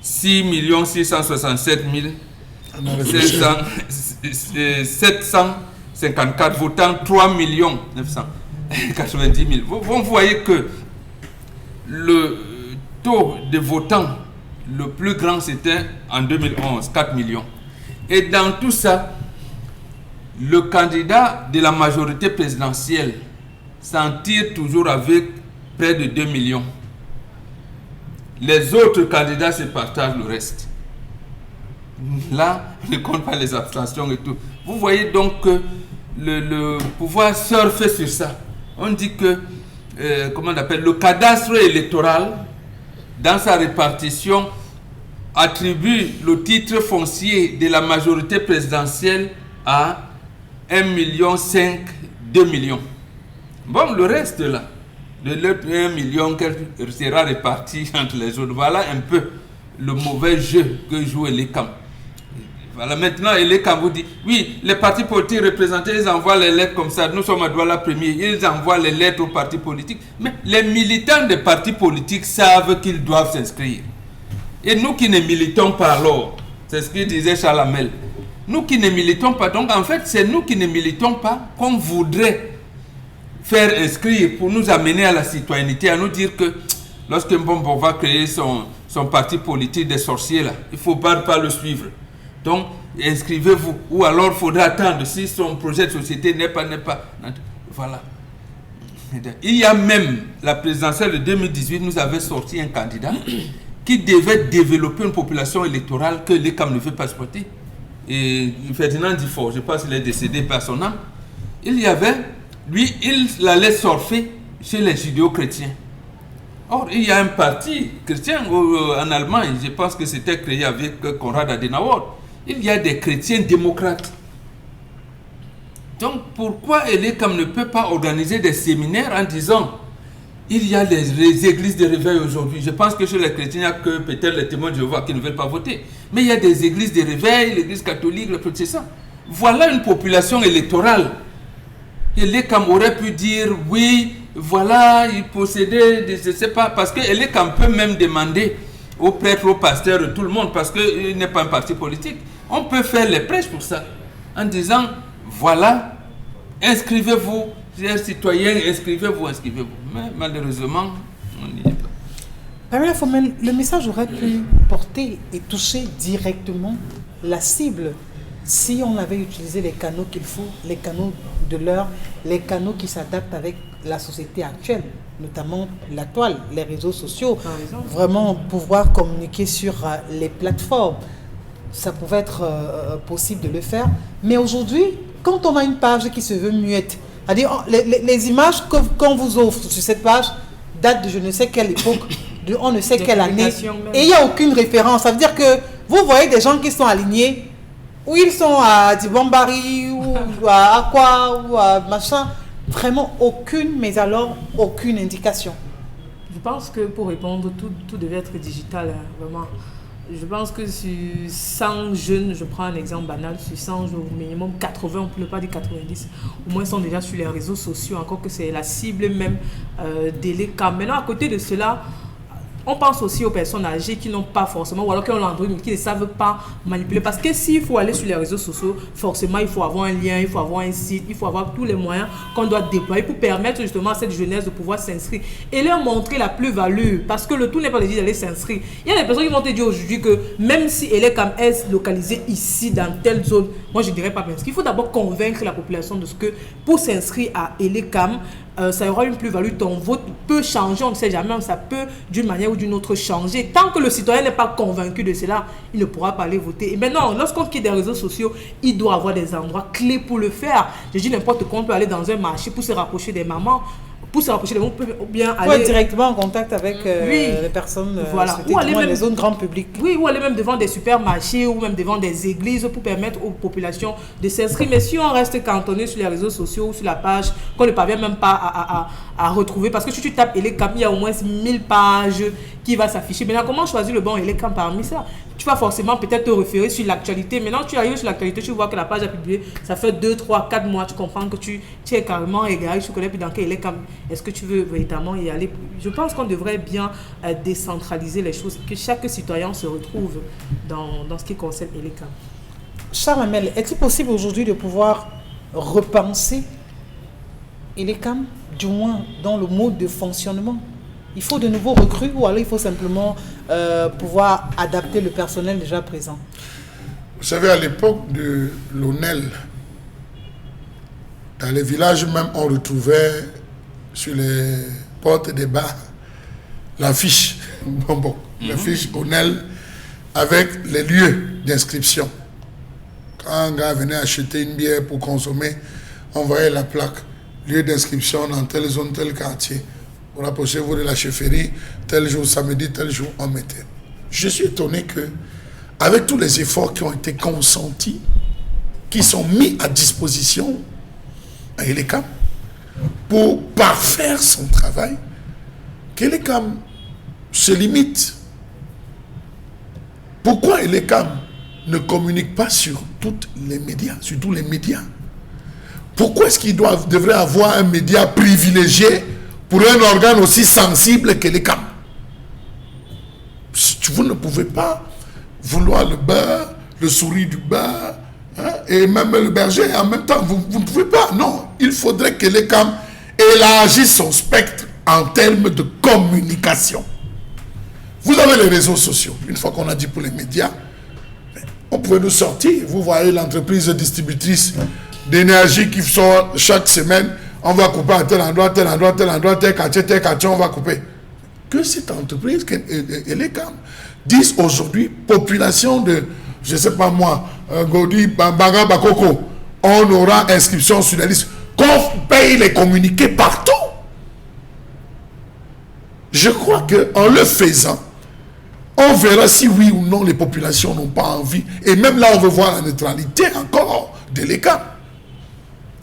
6 667 754 votants, 3 990 000. Vous voyez que le taux de votants le plus grand, c'était en 2011, 4 millions. Et dans tout ça, le candidat de la majorité présidentielle s'en tire toujours avec près de 2 millions. Les autres candidats se partagent le reste. Là, je ne compte pas les abstentions et tout. Vous voyez donc que le pouvoir surfe sur ça. On dit que, comment on appelle, le cadastre électoral, dans sa répartition, attribue le titre foncier de la majorité présidentielle à 1,5 million, 2 millions. Bon, le reste là, de l'autre 1 million sera réparti entre les autres. Voilà un peu le mauvais jeu que joue l'ECAM. Voilà, maintenant, l'ECAM vous dit, oui, les partis politiques représentés, ils envoient les lettres comme ça. Nous sommes à Douala Premier, ils envoient les lettres aux partis politiques. Mais les militants des partis politiques savent qu'ils doivent s'inscrire. Et nous qui ne militons pas alors, c'est ce que disait Charles Hamel, nous qui ne militons pas, donc en fait, c'est nous qui ne militons pas qu'on voudrait faire inscrire pour nous amener à la citoyenneté, à nous dire que lorsqu'un bon va créer son parti politique des sorciers, là, il ne faut pas le suivre. Donc, inscrivez-vous. Ou alors, il faudra attendre si son projet de société n'est pas. Voilà. Il y a même, la présidentielle de 2018, nous avait sorti un candidat qui devait développer une population électorale que l'ECAM ne veut pas supporter. Et Ferdinand Difford, je pense qu'il est décédé par son âme. Il y avait, lui, il allait surfer chez les judéo-chrétiens. Or, il y a un parti chrétien en Allemagne, je pense que c'était créé avec Konrad Adenauer. Il y a des chrétiens démocrates. Donc, pourquoi l'ECAM ne peut pas organiser des séminaires en disant il y a les églises de réveil aujourd'hui. Je pense que chez les chrétiens, il n'y a que peut-être les témoins de Jéhovah qui ne veulent pas voter. Mais il y a des églises de réveil, l'église catholique, le protestant. Voilà une population électorale. Et l'ECAM aurait pu dire oui, voilà, il possédait, je ne sais pas, parce que l'ECAM peut même demander aux prêtres, aux pasteurs, tout le monde, parce qu'il n'est pas un parti politique. On peut faire les prêches pour ça, en disant voilà, inscrivez-vous. Chers citoyens, inscrivez-vous. Mais malheureusement, on n'y est pas. Pamela Fomen, le message aurait pu porter et toucher directement la cible si on avait utilisé les canaux qu'il faut, les canaux de l'heure, les canaux qui s'adaptent avec la société actuelle, notamment la toile, les réseaux sociaux. Vraiment pouvoir communiquer sur les plateformes. Ça pouvait être possible de le faire. Mais aujourd'hui, quand on a une page qui se veut muette, c'est-à-dire, les images qu'on vous offre sur cette page datent de je ne sais quelle époque, de on ne sait quelle année, et il n'y a aucune référence. Ça veut dire que vous voyez des gens qui sont alignés, ou ils sont à Dibombari, ou à Aqua, ou à machin, vraiment aucune, mais alors aucune indication. Je pense que pour répondre, tout devait être digital, hein, vraiment. Je pense que sur 100 jeunes, je prends un exemple banal, sur 100 jeunes, au minimum 80, on ne peut pas dire 90, au moins sont déjà sur les réseaux sociaux, encore que c'est la cible même de l'ECAM. Maintenant, à côté de cela, on pense aussi aux personnes âgées qui n'ont pas forcément, ou alors qui ont l'Android, mais qui ne savent pas manipuler. Parce que s'il faut aller sur les réseaux sociaux, forcément, il faut avoir un lien, il faut avoir un site, il faut avoir tous les moyens qu'on doit déployer pour permettre justement à cette jeunesse de pouvoir s'inscrire et leur montrer la plus-value. Parce que le tout n'est pas de dire d'aller s'inscrire. Il y a des personnes qui vont te dire aujourd'hui que même si elle est comme est localisée ici, dans telle zone, moi je ne dirais pas m'inscrire. Il faut d'abord convaincre la population de ce que pour s'inscrire à Elecam, ça aura une plus-value. Ton vote peut changer, on ne sait jamais, ça peut d'une manière ou d'une autre changer. Tant que le citoyen n'est pas convaincu de cela, il ne pourra pas aller voter. Et maintenant, lorsqu'on quitte des réseaux sociaux, il doit avoir des endroits clés pour le faire. Je dis n'importe quoi, on peut aller dans un marché pour se rapprocher des mamans, pour se rapprocher des mamans, ou bien aller être directement en contact avec les personnes, voilà. Ou aller même les zones grand public. Oui, ou aller même devant des supermarchés ou même devant des églises pour permettre aux populations de s'inscrire. Mais si on reste cantonné sur les réseaux sociaux ou sur la page qu'on ne parvient même pas à retrouver, parce que si tu tapes Elecam, il y a au moins 1000 pages qui va s'afficher. Maintenant, comment choisir le bon Elecam parmi ça? Tu vas forcément peut-être te référer sur l'actualité. Maintenant, tu arrives sur l'actualité, tu vois que la page a publié, ça fait 2, 3, 4 mois, tu comprends que tu es carrément égaré, tu connais plus dans quel Elecam. Est-ce que tu veux véritablement y aller? Je pense qu'on devrait bien décentraliser les choses, que chaque citoyen se retrouve dans ce qui concerne Elecam. Charles Hamel, est-il possible aujourd'hui de pouvoir repenser Elecam, du moins dans le mode de fonctionnement? Il faut de nouveaux recrues ou alors il faut simplement pouvoir adapter le personnel déjà présent? Vous savez, à l'époque de l'ONEL, dans les villages même, on retrouvait sur les portes des bars l'affiche, l'affiche ONEL avec les lieux d'inscription. Quand un gars venait acheter une bière pour consommer, on voyait la plaque, lieu d'inscription dans telle zone, tel quartier. Vous rapprochez-vous de la chefferie, tel jour, samedi, tel jour, on mettait. Je suis étonné que, avec tous les efforts qui ont été consentis, qui sont mis à disposition à Elecam pour parfaire son travail, qu'Elecam se limite. Pourquoi Elecam ne communique pas sur tous les médias, sur tous les médias? Pourquoi est-ce qu'il devrait avoir un média privilégié pour un organe aussi sensible qu'Elecam? Vous ne pouvez pas vouloir le beurre, le souris du beurre, hein, et même le berger en même temps. Vous ne pouvez pas. Non, il faudrait qu'Elecam élargisse son spectre en termes de communication. Vous avez les réseaux sociaux. Une fois qu'on a dit pour les médias, on pouvait nous sortir. Vous voyez l'entreprise distributrice d'énergie qui sort chaque semaine. On va couper à tel endroit, tel endroit, tel endroit, tel quartier, on va couper. Que cette entreprise, Elecam, dise aujourd'hui, population de, je ne sais pas moi, Godi, Bambaga, Bakoko, on aura inscription sur la liste, qu'on paye les communiqués partout. Je crois qu'en le faisant, on verra si oui ou non les populations n'ont pas envie. Et même là, on veut voir la neutralité encore d'Elecam.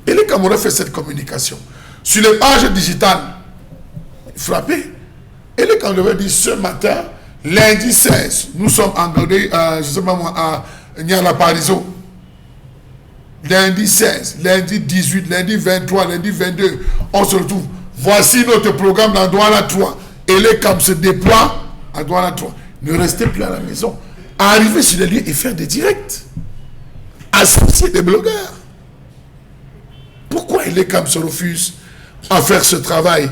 Elecam aurait fait cette communication. Sur les pages digitales, frappez. Elecam devait dire ce matin, lundi 16, nous sommes engagés, je ne sais pas moi, à Niala Pariso. Lundi 16, lundi 18, lundi 23, lundi 22, on se retrouve. Voici notre programme dans Douala 3. Elecam se déploie à Douala 3. Ne restez plus à la maison. Arriver sur les lieux et faire des directs. Associer des blogueurs. Pourquoi Elecam se refuse à faire ce travail?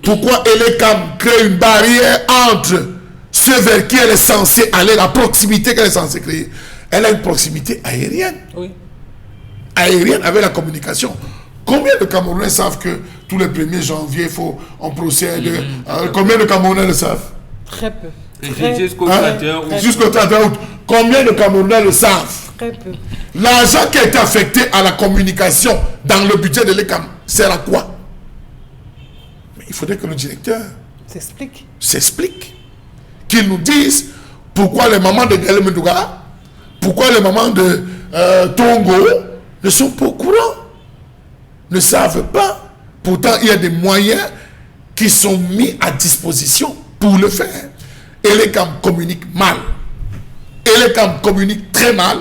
Pourquoi Elecam crée une barrière entre ceux vers qui elle est censée aller, la proximité qu'elle est censée créer? Elle a une proximité aérienne. Oui. Aérienne avec la communication. Combien de Camerounais savent que tous les 1er janvier, on procède? Combien de Camerounais le savent? Très peu. Jusqu'au 31 août. Jusqu'au 31 août. Combien de Camerounais le savent? Très peu. L'argent qui a été affecté à la communication dans le budget de l'ECAM sert à quoi? Mais il faudrait que le directeur s'explique. Qu'il nous dise pourquoi les mamans de Gaël Medouga, pourquoi les mamans de Tongo ne sont pas au courant, ne savent pas. Pourtant, il y a des moyens qui sont mis à disposition pour le faire. Et l'ECAM communique mal. Et l'ECAM communique très mal.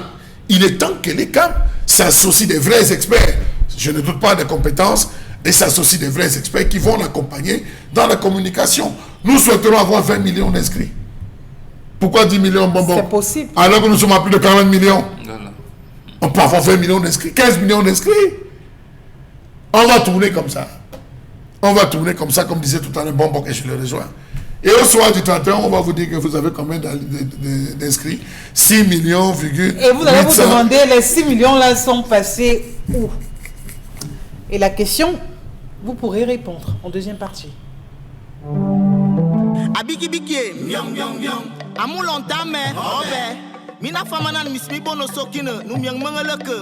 Il est temps que l'ECAM s'associe des vrais experts. Je ne doute pas des compétences, et s'associe des vrais experts qui vont l'accompagner dans la communication. Nous souhaiterons avoir 20 millions d'inscrits. Pourquoi 10 millions, bonbon? C'est possible. Alors que nous sommes à plus de 40 millions. Voilà. On peut avoir 20 millions d'inscrits, 15 millions d'inscrits. On va tourner comme ça. On va tourner comme ça, comme disait tout à l'heure Bonbon, et je le rejoins. Et au soir du 31, on va vous dire que vous avez combien d'inscrits? 6 millions, Et vous allez vous demander, les 6 millions là sont passés où? Et la question, vous pourrez répondre en deuxième partie. Abiki biki, myong myong myong. Amu longtemps mais, mina famana mismi bono sokine, nous myong mengeleke.